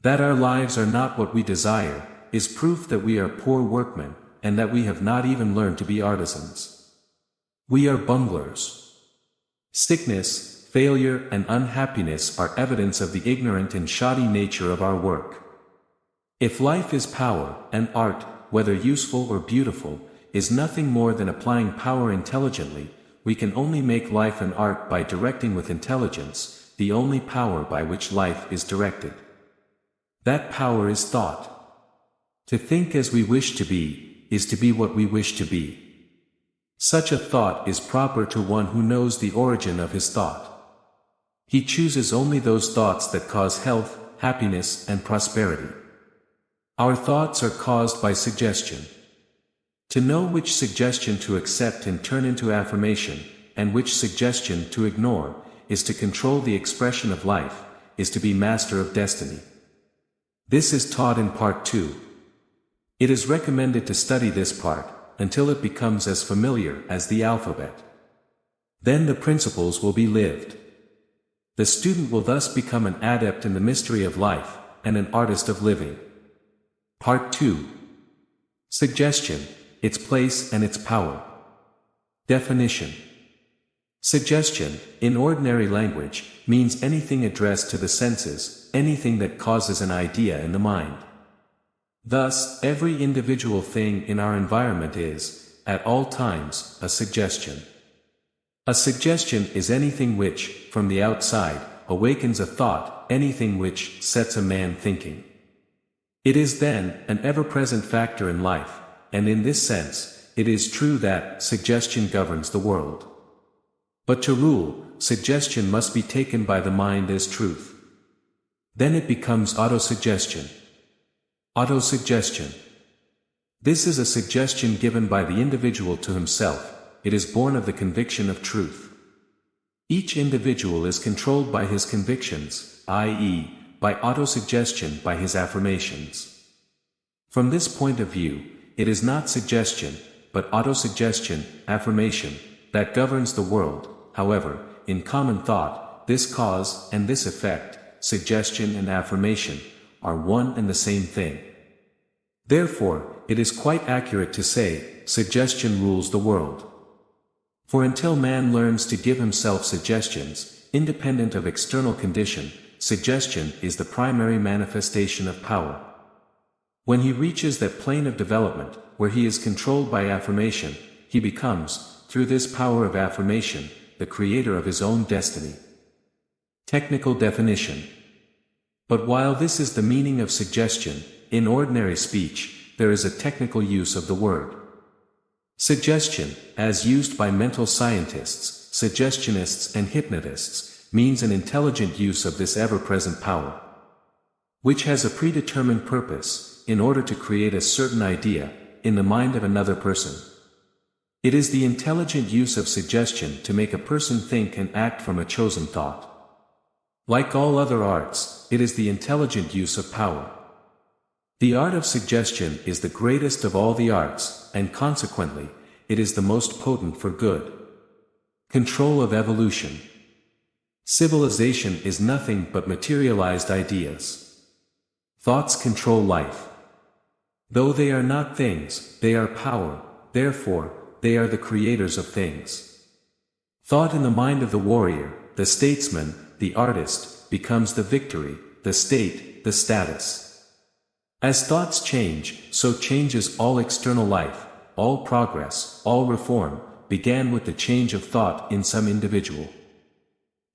That our lives are not what we desire, is proof that we are poor workmen, and that we have not even learned to be artisans. We are bunglers. Sickness, failure, and unhappiness are evidence of the ignorant and shoddy nature of our work. If life is power, and art, whether useful or beautiful, is nothing more than applying power intelligently, we can only make life an art by directing with intelligence, the only power by which life is directed. That power is thought. To think as we wish to be, is to be what we wish to be. Such a thought is proper to one who knows the origin of his thought. He chooses only those thoughts that cause health, happiness, and prosperity. Our thoughts are caused by suggestion. To know which suggestion to accept and turn into affirmation, and which suggestion to ignore, is to control the expression of life, is to be master of destiny. This is taught in Part 2. It is recommended to study this part, until it becomes as familiar as the alphabet. Then the principles will be lived. The student will thus become an adept in the mystery of life, and an artist of living. Part 2. Suggestion, its place and its power. Definition. Suggestion, in ordinary language, means anything addressed to the senses, anything that causes an idea in the mind. Thus, every individual thing in our environment is, at all times, a suggestion. A suggestion is anything which, from the outside, awakens a thought, anything which sets a man thinking. It is then, an ever-present factor in life, and in this sense, it is true that suggestion governs the world. But to rule, suggestion must be taken by the mind as truth. Then it becomes autosuggestion. Autosuggestion. This is a suggestion given by the individual to himself. It is born of the conviction of truth. Each individual is controlled by his convictions, i.e., by autosuggestion by his affirmations. From this point of view, it is not suggestion, but autosuggestion, affirmation, that governs the world. However, in common thought, this cause and this effect, suggestion and affirmation, are one and the same thing. Therefore, it is quite accurate to say, suggestion rules the world. For until man learns to give himself suggestions, independent of external condition, suggestion is the primary manifestation of power. When he reaches that plane of development, where he is controlled by affirmation, he becomes, through this power of affirmation, the creator of his own destiny. Technical definition. But while this is the meaning of suggestion, in ordinary speech, there is a technical use of the word. Suggestion, as used by mental scientists, suggestionists and hypnotists, means an intelligent use of this ever-present power, which has a predetermined purpose, in order to create a certain idea, in the mind of another person. It is the intelligent use of suggestion to make a person think and act from a chosen thought. Like all other arts, it is the intelligent use of power. The art of suggestion is the greatest of all the arts, and consequently, it is the most potent for good. Control of evolution. Civilization is nothing but materialized ideas. Thoughts control life. Though they are not things, they are power, therefore, they are the creators of things. Thought in the mind of the warrior, the statesman, the artist, becomes the victory, the state, the status. As thoughts change, so changes all external life. All progress, all reform, began with the change of thought in some individual.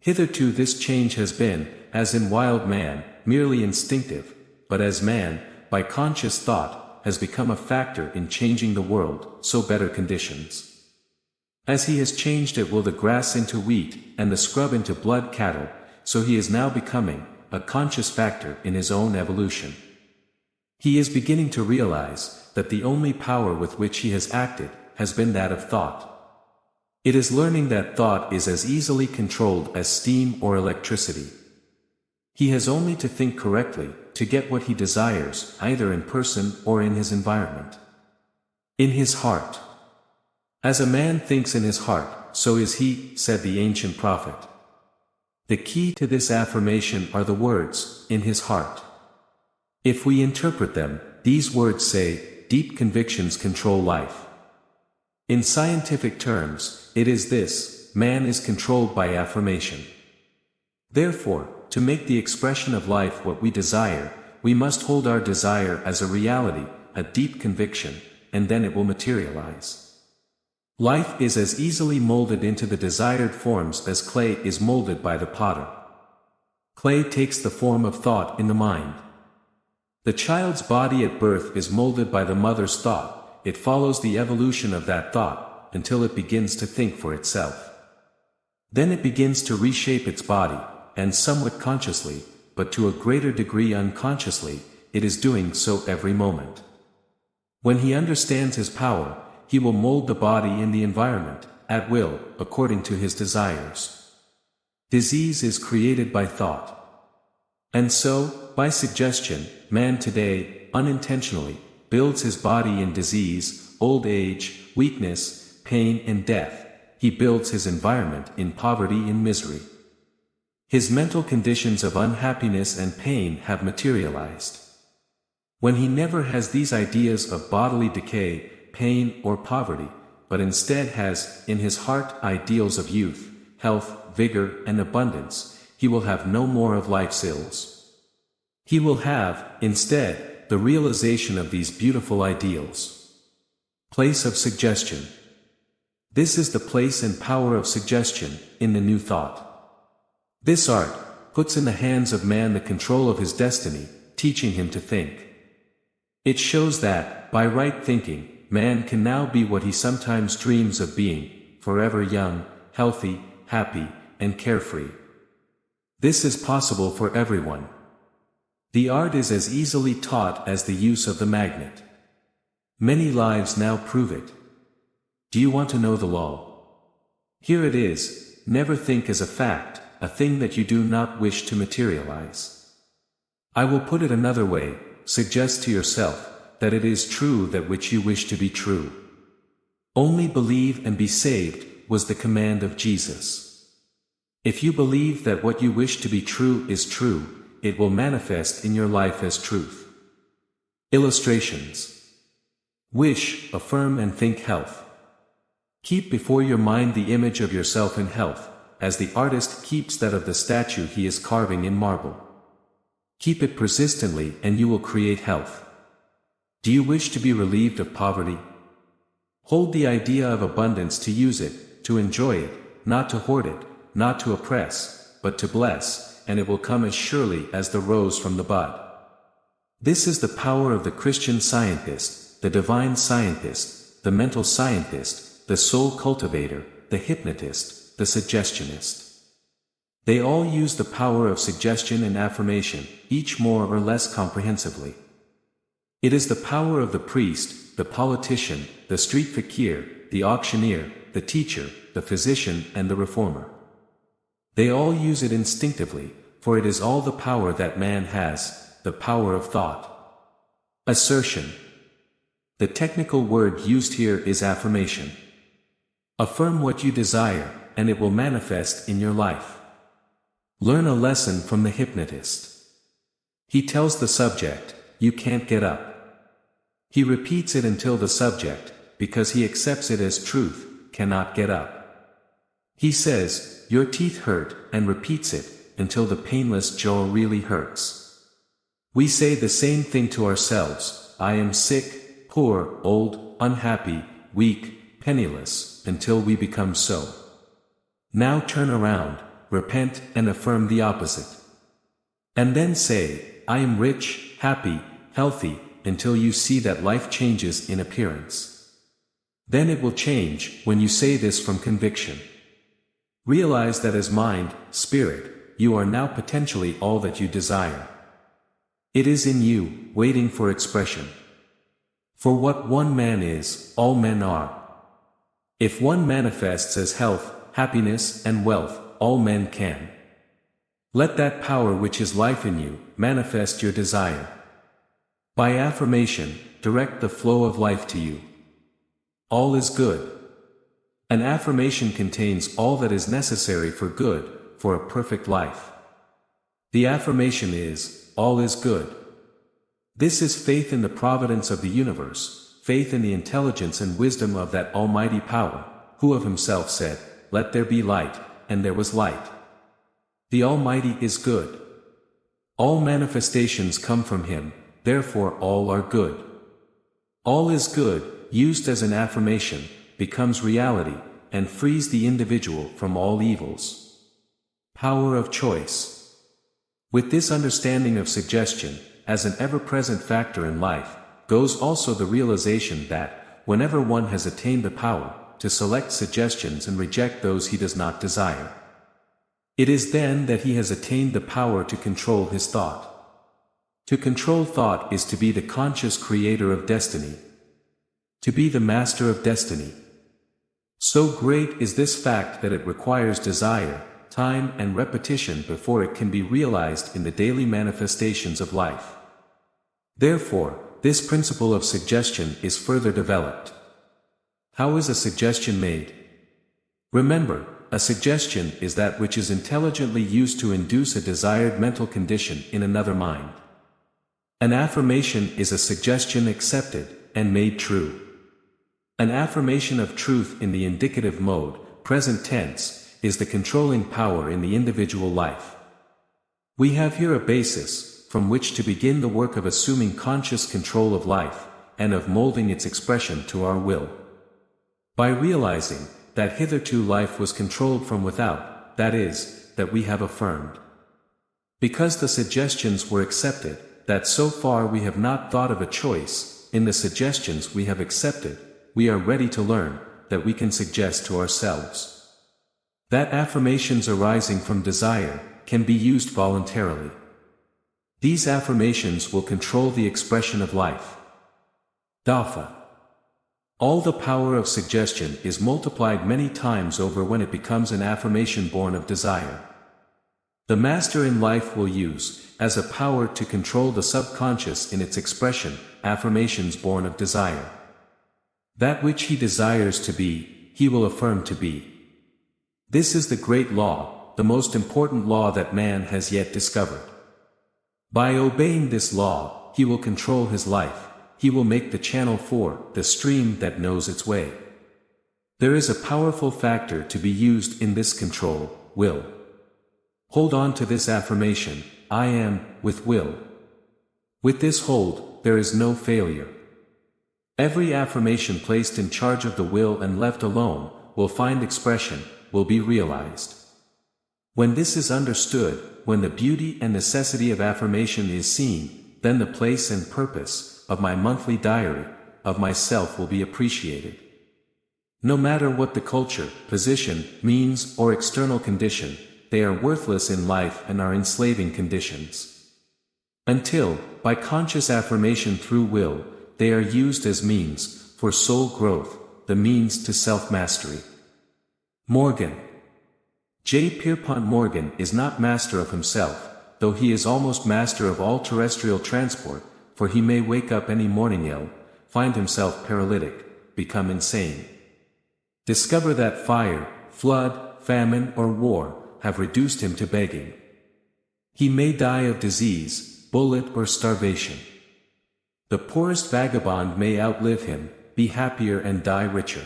Hitherto this change has been, as in wild man, merely instinctive, but as man, by conscious thought, has become a factor in changing the world, so better conditions. As he has changed it will the grass into wheat, and the scrub into blood cattle, so he is now becoming, a conscious factor in his own evolution. He is beginning to realize, that the only power with which he has acted, has been that of thought. It is learning that thought is as easily controlled as steam or electricity. He has only to think correctly, to get what he desires, either in person or in his environment. In his heart. As a man thinks in his heart, so is he, said the ancient prophet. The key to this affirmation are the words, in his heart. If we interpret them, these words say, deep convictions control life. In scientific terms, it is this, man is controlled by affirmation. Therefore, to make the expression of life what we desire, we must hold our desire as a reality, a deep conviction, and then it will materialize. Life is as easily molded into the desired forms as clay is molded by the potter. Clay takes the form of thought in the mind. The child's body at birth is molded by the mother's thought, it follows the evolution of that thought, until it begins to think for itself. Then it begins to reshape its body, and somewhat consciously, but to a greater degree unconsciously, it is doing so every moment. When he understands his power, he will mold the body in the environment, at will, according to his desires. Disease is created by thought. And so, by suggestion, man today, unintentionally, builds his body in disease, old age, weakness, pain and death. He builds his environment in poverty and misery. His mental conditions of unhappiness and pain have materialized. When he never has these ideas of bodily decay, pain or poverty, but instead has, in his heart, ideals of youth, health, vigor and abundance, he will have no more of life's ills. He will have, instead, the realization of these beautiful ideals. Place of suggestion. This is the place and power of suggestion, in the new thought. This art puts in the hands of man the control of his destiny, teaching him to think. It shows that, by right thinking, man can now be what he sometimes dreams of being, forever young, healthy, happy, and carefree. This is possible for everyone. The art is as easily taught as the use of the magnet. Many lives now prove it. Do you want to know the law? Here it is, never think as a fact, a thing that you do not wish to materialize. I will put it another way, suggest to yourself, that it is true that which you wish to be true. Only believe and be saved, was the command of Jesus. If you believe that what you wish to be true is true, it will manifest in your life as truth. Illustrations. Wish, affirm and think health. Keep before your mind the image of yourself in health, as the artist keeps that of the statue he is carving in marble. Keep it persistently and you will create health. Do you wish to be relieved of poverty? Hold the idea of abundance to use it, to enjoy it, not to hoard it, not to oppress, but to bless, and it will come as surely as the rose from the bud. This is the power of the Christian scientist, the divine scientist, the mental scientist, the soul cultivator, the hypnotist, the suggestionist. They all use the power of suggestion and affirmation, each more or less comprehensively. It is the power of the priest, the politician, the street fakir, the auctioneer, the teacher, the physician and the reformer. They all use it instinctively, for it is all the power that man has, the power of thought. Assertion. The technical word used here is affirmation. Affirm what you desire, and it will manifest in your life. Learn a lesson from the hypnotist. He tells the subject, "You can't get up." He repeats it until the subject, because he accepts it as truth, cannot get up. He says, "Your teeth hurt," and repeats it, until the painless jaw really hurts. We say the same thing to ourselves, "I am sick, poor, old, unhappy, weak, penniless," until we become so. Now turn around, repent and affirm the opposite. And then say, "I am rich, happy, healthy," until you see that life changes in appearance. Then it will change, when you say this from conviction. Realize that as mind, spirit, you are now potentially all that you desire. It is in you, waiting for expression. For what one man is, all men are. If one manifests as health, happiness, and wealth, all men can. Let that power which is life in you, manifest your desire. By affirmation, direct the flow of life to you. All is good. An affirmation contains all that is necessary for good, for a perfect life. The affirmation is, all is good. This is faith in the providence of the universe, faith in the intelligence and wisdom of that almighty power, who of himself said, "Let there be light," and there was light. The Almighty is good. All manifestations come from Him, therefore all are good. All is good, used as an affirmation, becomes reality, and frees the individual from all evils. Power of choice. With this understanding of suggestion, as an ever-present factor in life, goes also the realization that, whenever one has attained the power, to select suggestions and reject those he does not desire. It is then that he has attained the power to control his thought. To control thought is to be the conscious creator of destiny. To be the master of destiny. So great is this fact that it requires desire, time and repetition before it can be realized in the daily manifestations of life. Therefore, this principle of suggestion is further developed. How is a suggestion made? Remember, a suggestion is that which is intelligently used to induce a desired mental condition in another mind. An affirmation is a suggestion accepted, and made true. An affirmation of truth in the indicative mode, present tense, is the controlling power in the individual life. We have here a basis, from which to begin the work of assuming conscious control of life, and of molding its expression to our will. By realizing that hitherto life was controlled from without, that is, that we have affirmed. Because the suggestions were accepted, that so far we have not thought of a choice, in the suggestions we have accepted, we are ready to learn, that we can suggest to ourselves. That affirmations arising from desire, can be used voluntarily. These affirmations will control the expression of life. Dafa. All the power of suggestion is multiplied many times over when it becomes an affirmation born of desire. The master in life will use, as a power to control the subconscious in its expression, affirmations born of desire. That which he desires to be, he will affirm to be. This is the great law, the most important law that man has yet discovered. By obeying this law, he will control his life. He will make the channel for the stream that knows its way. There is a powerful factor to be used in this control, will. Hold on to this affirmation, "I am," with will. With this hold, there is no failure. Every affirmation placed in charge of the will and left alone, will find expression, will be realized. When this is understood, when the beauty and necessity of affirmation is seen, then the place and purpose of my monthly diary, of myself will be appreciated. No matter what the culture, position, means, or external condition, they are worthless in life and are enslaving conditions. Until, by conscious affirmation through will, they are used as means, for soul growth, The Means to Self-Mastery. Morgan. J. Pierpont Morgan is not master of himself, though he is almost master of all terrestrial transport, for he may wake up any morning ill, find himself paralytic, become insane. Discover that fire, flood, famine or war, have reduced him to begging. He may die of disease, bullet or starvation. The poorest vagabond may outlive him, be happier and die richer.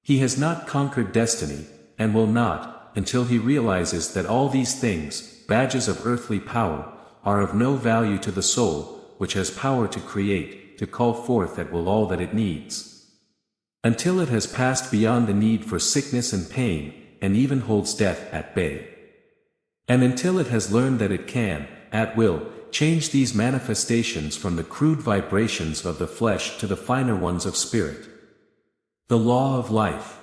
He has not conquered destiny, and will not, until he realizes that all these things, badges of earthly power, are of no value to the soul, which has power to create, to call forth at will all that it needs. Until it has passed beyond the need for sickness and pain, and even holds death at bay. And until it has learned that it can, at will, change these manifestations from the crude vibrations of the flesh to the finer ones of spirit. The law of life.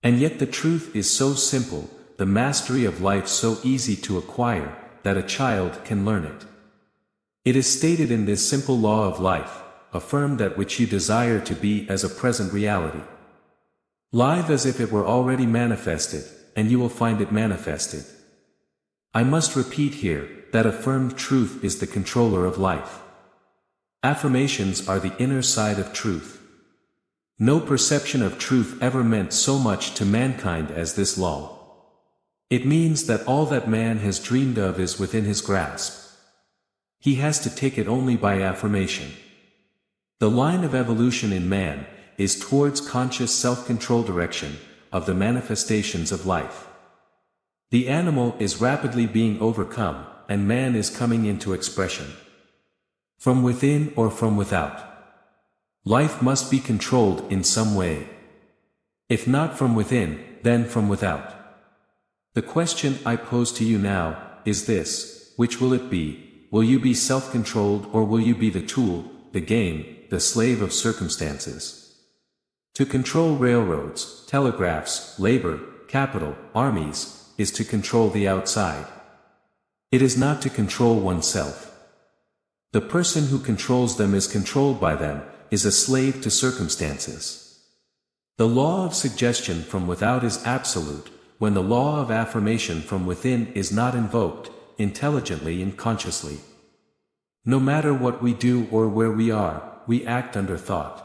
And yet the truth is so simple, the mastery of life so easy to acquire, that a child can learn it. It is stated in this simple law of life, affirm that which you desire to be as a present reality. Live as if it were already manifested, and you will find it manifested. I must repeat here, that affirmed truth is the controller of life. Affirmations are the inner side of truth. No perception of truth ever meant so much to mankind as this law. It means that all that man has dreamed of is within his grasp. He has to take it only by affirmation. The line of evolution in man is towards conscious self-control direction of the manifestations of life. The animal is rapidly being overcome, and man is coming into expression. From within or from without. Life must be controlled in some way. If not from within, then from without. The question I pose to you now is this: which will it be? Will you be self-controlled, or will you be the tool, the game, the slave of circumstances? To control railroads, telegraphs, labor, capital, armies, is to control the outside. It is not to control oneself. The person who controls them is controlled by them, is a slave to circumstances. The law of suggestion from without is absolute, when the law of affirmation from within is not invoked, intelligently and consciously. No matter what we do or where we are, we act under thought.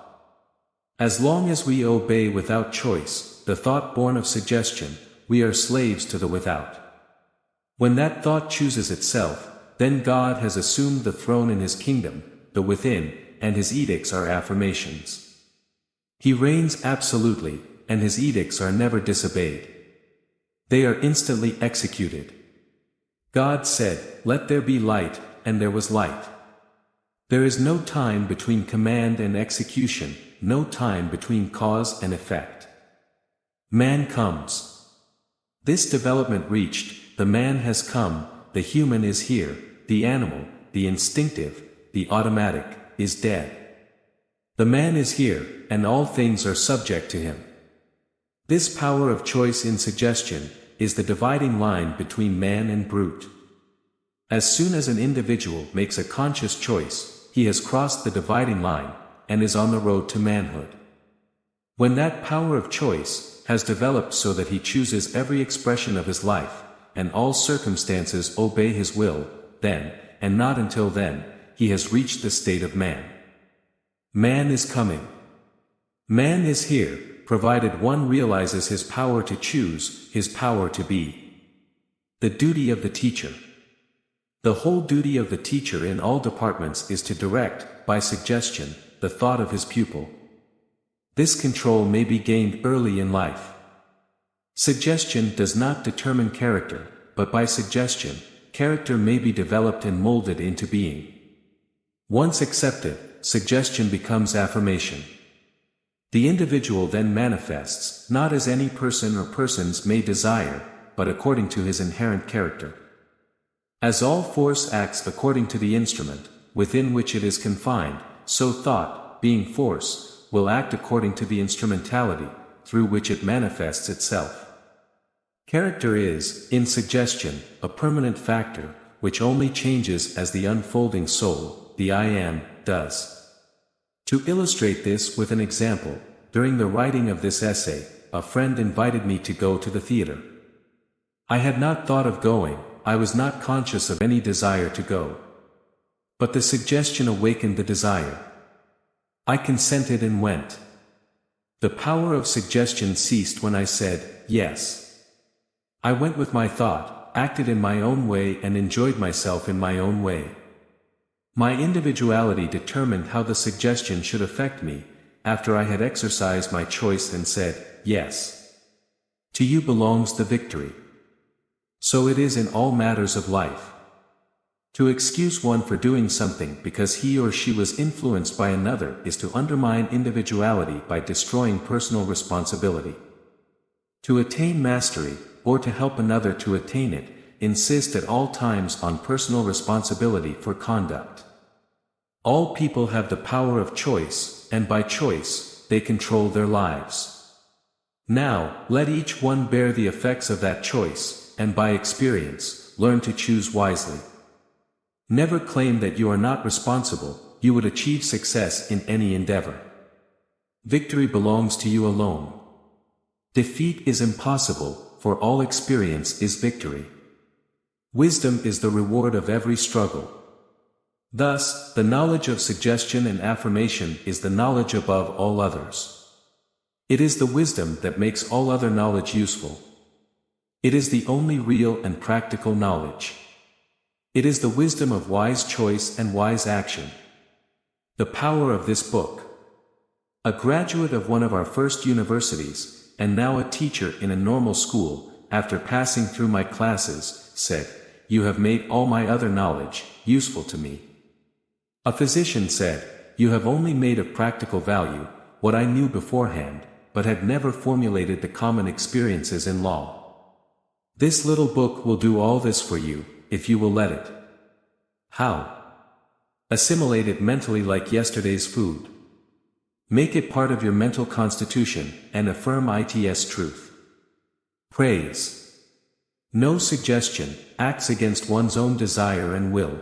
As long as we obey without choice, the thought born of suggestion, we are slaves to the without. When that thought chooses itself, then God has assumed the throne in his kingdom, the within, and his edicts are affirmations. He reigns absolutely, and his edicts are never disobeyed. They are instantly executed. God said, "Let there be light," and there was light. There is no time between command and execution, no time between cause and effect. Man comes. This development reached, the man has come, the human is here, the animal, the instinctive, the automatic, is dead. The man is here, and all things are subject to him. This power of choice in suggestion is the dividing line between man and brute. As soon as an individual makes a conscious choice, he has crossed the dividing line, and is on the road to manhood. When that power of choice has developed so that he chooses every expression of his life, and all circumstances obey his will, then, and not until then, he has reached the state of man. Man is coming. Man is here, provided one realizes his power to choose, his power to be. The duty of the teacher. The whole duty of the teacher in all departments is to direct, by suggestion, the thought of his pupil. This control may be gained early in life. Suggestion does not determine character, but by suggestion, character may be developed and molded into being. Once accepted, suggestion becomes affirmation. The individual then manifests, not as any person or persons may desire, but according to his inherent character. As all force acts according to the instrument, within which it is confined, so thought, being force, will act according to the instrumentality, through which it manifests itself. Character is, in suggestion, a permanent factor, which only changes as the unfolding soul, the I Am, does. To illustrate this with an example, during the writing of this essay, a friend invited me to go to the theater. I had not thought of going, I was not conscious of any desire to go. But the suggestion awakened the desire. I consented and went. The power of suggestion ceased when I said, yes. I went with my thought, acted in my own way and enjoyed myself in my own way. My individuality determined how the suggestion should affect me, after I had exercised my choice and said, yes. To you belongs the victory. So it is in all matters of life. To excuse one for doing something because he or she was influenced by another is to undermine individuality by destroying personal responsibility. To attain mastery, or to help another to attain it, insist at all times on personal responsibility for conduct. All people have the power of choice, and by choice, they control their lives. Now, let each one bear the effects of that choice, and by experience, learn to choose wisely. Never claim that you are not responsible, you would achieve success in any endeavor. Victory belongs to you alone. Defeat is impossible, for all experience is victory. Wisdom is the reward of every struggle. Thus, the knowledge of suggestion and affirmation is the knowledge above all others. It is the wisdom that makes all other knowledge useful. It is the only real and practical knowledge. It is the wisdom of wise choice and wise action. The power of this book. A graduate of one of our first universities, and now a teacher in a normal school, after passing through my classes, said, "You have made all my other knowledge useful to me." A physician said, "You have only made of practical value what I knew beforehand, but had never formulated the common experiences in law." This little book will do all this for you, if you will let it. How? Assimilate it mentally like yesterday's food. Make it part of your mental constitution, and affirm its truth. Praise. No suggestion acts against one's own desire and will.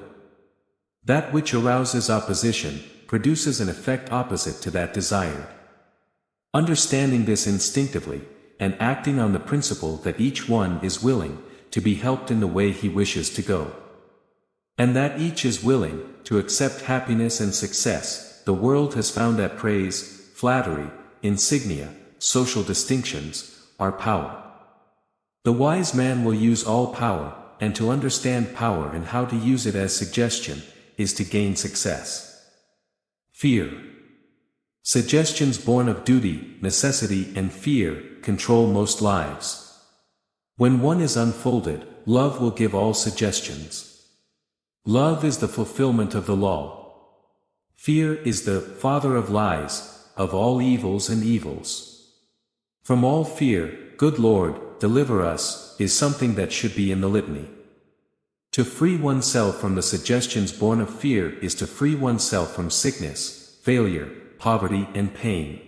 That which arouses opposition, produces an effect opposite to that desired. Understanding this instinctively, and acting on the principle that each one is willing to be helped in the way he wishes to go, and that each is willing to accept happiness and success, the world has found that praise, flattery, insignia, social distinctions, are power. The wise man will use all power, and to understand power and how to use it as suggestion, is to gain success. Fear. Suggestions born of duty, necessity and fear, control most lives. When one is unfolded, love will give all suggestions. Love is the fulfillment of the law. Fear is the father of lies, of all evils and evils. From all fear, good Lord, deliver us, is something that should be in the litany. To free oneself from the suggestions born of fear is to free oneself from sickness, failure, poverty and pain.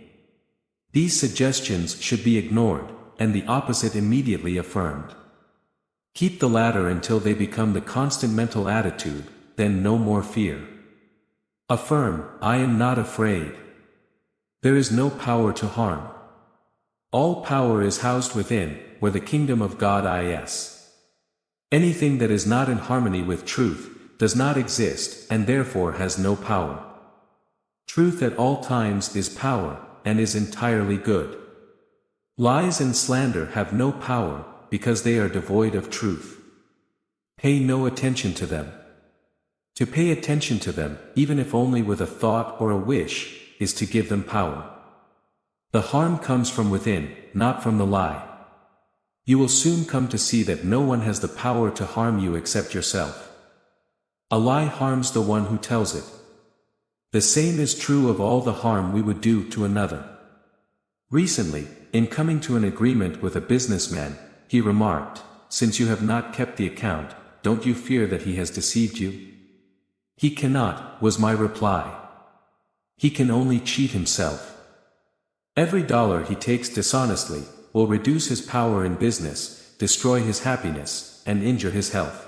These suggestions should be ignored, and the opposite immediately affirmed. Keep the latter until they become the constant mental attitude, then no more fear. Affirm, I am not afraid. There is no power to harm. All power is housed within, where the kingdom of God is. Anything that is not in harmony with truth, does not exist, and therefore has no power. Truth at all times is power, and is entirely good. Lies and slander have no power, because they are devoid of truth. Pay no attention to them. To pay attention to them, even if only with a thought or a wish, is to give them power. The harm comes from within, not from the lie. You will soon come to see that no one has the power to harm you except yourself. A lie harms the one who tells it. The same is true of all the harm we would do to another. Recently, in coming to an agreement with a businessman, he remarked, "Since you have not kept the account, don't you fear that he has deceived you?" "He cannot," was my reply. "He can only cheat himself. Every dollar he takes dishonestly will reduce his power in business, destroy his happiness, and injure his health.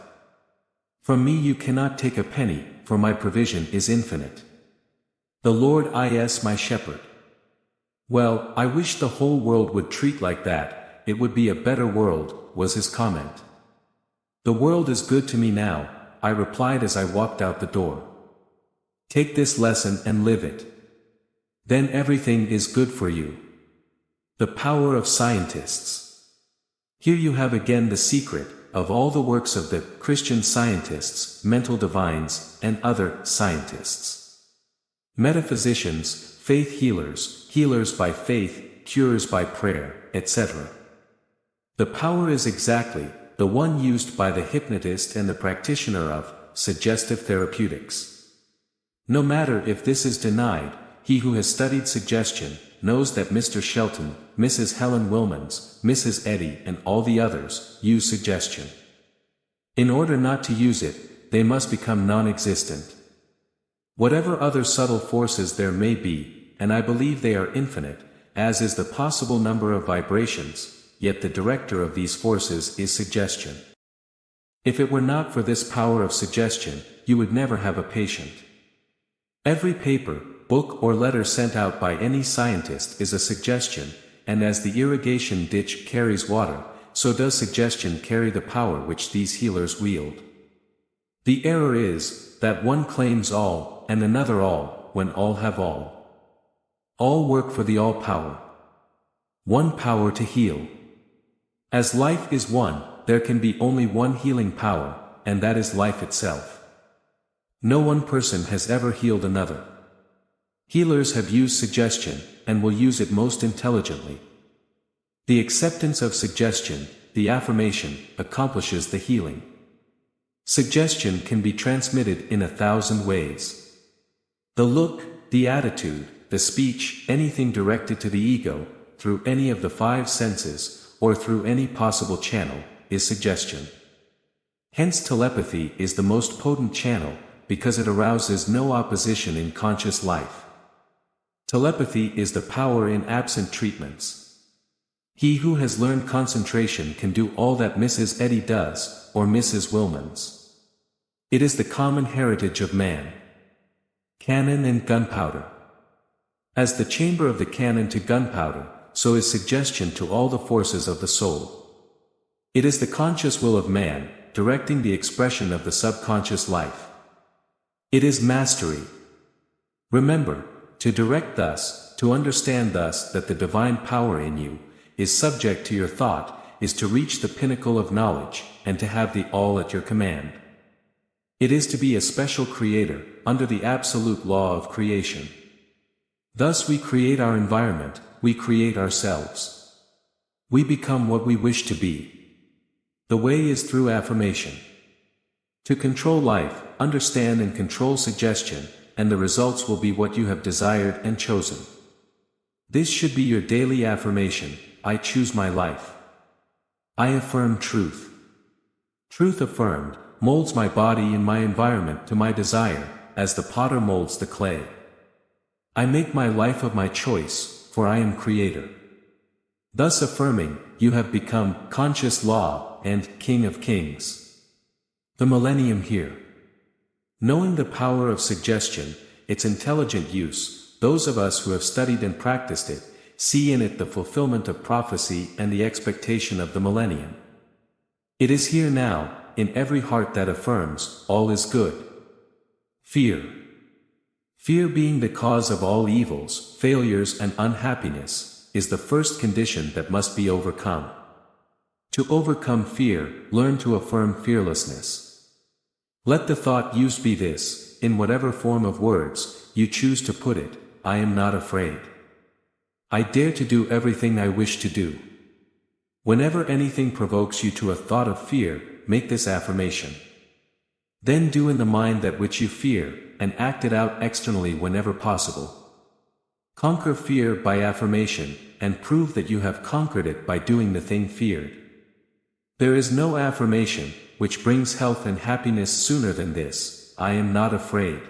From me you cannot take a penny, for my provision is infinite. The Lord is my shepherd. Well, I wish the whole world would treat like that, it would be a better world, was his comment. The world is good to me now, I replied as I walked out the door. Take this lesson and live it. Then everything is good for you. The power of scientists. Here you have again the secret of all the works of the Christian scientists, mental divines, and other scientists. Metaphysicians, faith healers, healers by faith, cures by prayer, etc. The power is exactly the one used by the hypnotist and the practitioner of suggestive therapeutics. No matter if this is denied, he who has studied suggestion knows that Mr. Shelton, Mrs. Helen Wilmans, Mrs. Eddy, and all the others use suggestion. In order not to use it, they must become non-existent. Whatever other subtle forces there may be, and I believe they are infinite, as is the possible number of vibrations, yet the director of these forces is suggestion. If it were not for this power of suggestion, you would never have a patient. Every paper, book or letter sent out by any scientist is a suggestion, and as the irrigation ditch carries water, so does suggestion carry the power which these healers wield. The error is, that one claims all, and another all, when all have all. All work for the all-power. One power to heal. As life is one, there can be only one healing power, and that is life itself. No one person has ever healed another. Healers have used suggestion, and will use it most intelligently. The acceptance of suggestion, the affirmation, accomplishes the healing. Suggestion can be transmitted in 1,000 ways. The look, the attitude, the speech, anything directed to the ego, through any of the 5 senses, or through any possible channel, is suggestion. Hence telepathy is the most potent channel, because it arouses no opposition in conscious life. Telepathy is the power in absent treatments. He who has learned concentration can do all that Mrs. Eddy does, or Mrs. Wilmans. It is the common heritage of man. Cannon and gunpowder. As the chamber of the cannon to gunpowder, so is suggestion to all the forces of the soul. It is the conscious will of man, directing the expression of the subconscious life. It is mastery. Remember, to direct thus, to understand thus that the divine power in you, is subject to your thought, is to reach the pinnacle of knowledge, and to have the all at your command. It is to be a special creator, under the absolute law of creation. Thus we create our environment, we create ourselves. We become what we wish to be. The way is through affirmation. To control life, understand and control suggestion, and the results will be what you have desired and chosen. This should be your daily affirmation: I choose my life. I affirm truth. Truth affirmed, molds my body and my environment to my desire, as the potter molds the clay. I make my life of my choice, for I am creator. Thus affirming, you have become conscious law and King of Kings. The millennium here. Knowing the power of suggestion, its intelligent use, those of us who have studied and practiced it, see in it the fulfillment of prophecy and the expectation of the millennium. It is here now, in every heart that affirms, all is good. Fear. Fear being the cause of all evils, failures and unhappiness, is the first condition that must be overcome. To overcome fear, learn to affirm fearlessness. Let the thought used be this, in whatever form of words you choose to put it: I am not afraid. I dare to do everything I wish to do. Whenever anything provokes you to a thought of fear, make this affirmation. Then do in the mind that which you fear, and act it out externally whenever possible. Conquer fear by affirmation, and prove that you have conquered it by doing the thing feared. There is no affirmation which brings health and happiness sooner than this: I am not afraid.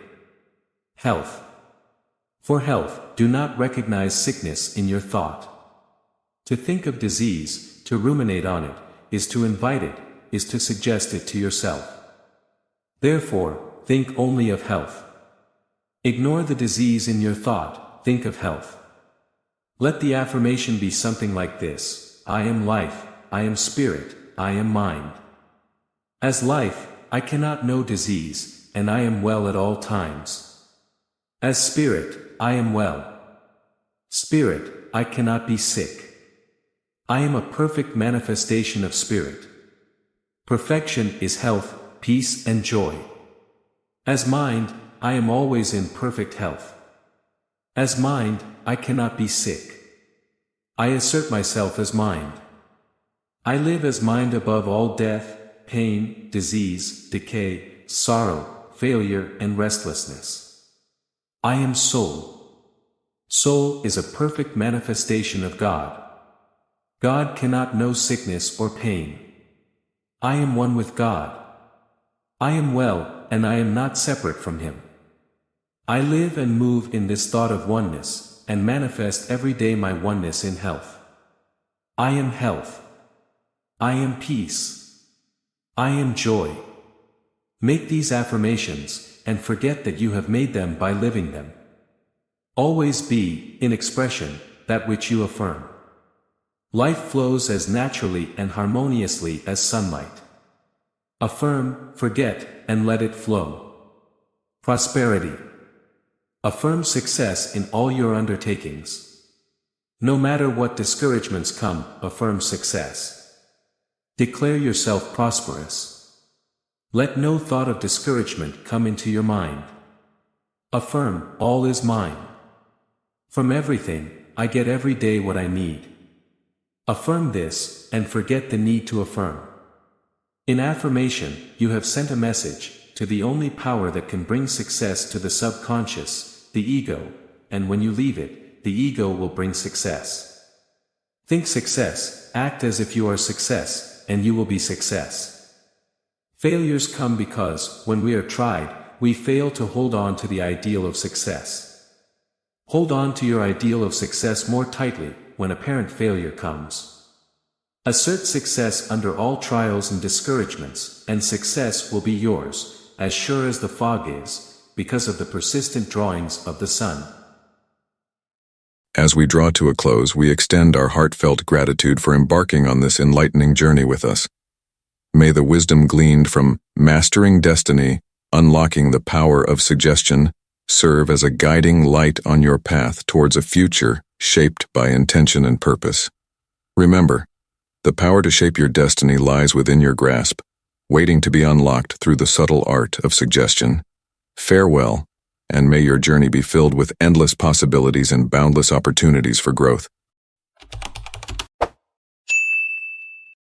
Health. For health, do not recognize sickness in your thought. To think of disease, to ruminate on it, is to invite it, is to suggest it to yourself. Therefore, think only of health. Ignore the disease in your thought, think of health. Let the affirmation be something like this: I am life, I am spirit, I am mind. As life, I cannot know disease, and I am well at all times. As spirit, I am well. Spirit, I cannot be sick. I am a perfect manifestation of spirit. Perfection is health, peace and joy. As mind, I am always in perfect health. As mind, I cannot be sick. I assert myself as mind. I live as mind above all death, pain, disease, decay, sorrow, failure and restlessness. I am soul. Soul is a perfect manifestation of God. God cannot know sickness or pain. I am one with God. I am well, and I am not separate from Him. I live and move in this thought of oneness, and manifest every day my oneness in health. I am health. I am peace. I am joy. Make these affirmations, and forget that you have made them by living them. Always be, in expression, that which you affirm. Life flows as naturally and harmoniously as sunlight. Affirm, forget, and let it flow. Prosperity. Affirm success in all your undertakings. No matter what discouragements come, affirm success. Declare yourself prosperous. Let no thought of discouragement come into your mind. Affirm, all is mine. From everything, I get every day what I need. Affirm this, and forget the need to affirm. In affirmation, you have sent a message to the only power that can bring success to the subconscious, the ego, and when you leave it, the ego will bring success. Think success, act as if you are success, and you will be success. Failures come because, when we are tried, we fail to hold on to the ideal of success. Hold on to your ideal of success more tightly when apparent failure comes. Assert success under all trials and discouragements, and success will be yours, as sure as the fog is, because of the persistent drawings of the sun. As we draw to a close, we extend our heartfelt gratitude for embarking on this enlightening journey with us. May the wisdom gleaned from Mastering Destiny, Unlocking the Power of Suggestion, serve as a guiding light on your path towards a future shaped by intention and purpose. Remember, the power to shape your destiny lies within your grasp, waiting to be unlocked through the subtle art of suggestion. Farewell, and may your journey be filled with endless possibilities and boundless opportunities for growth.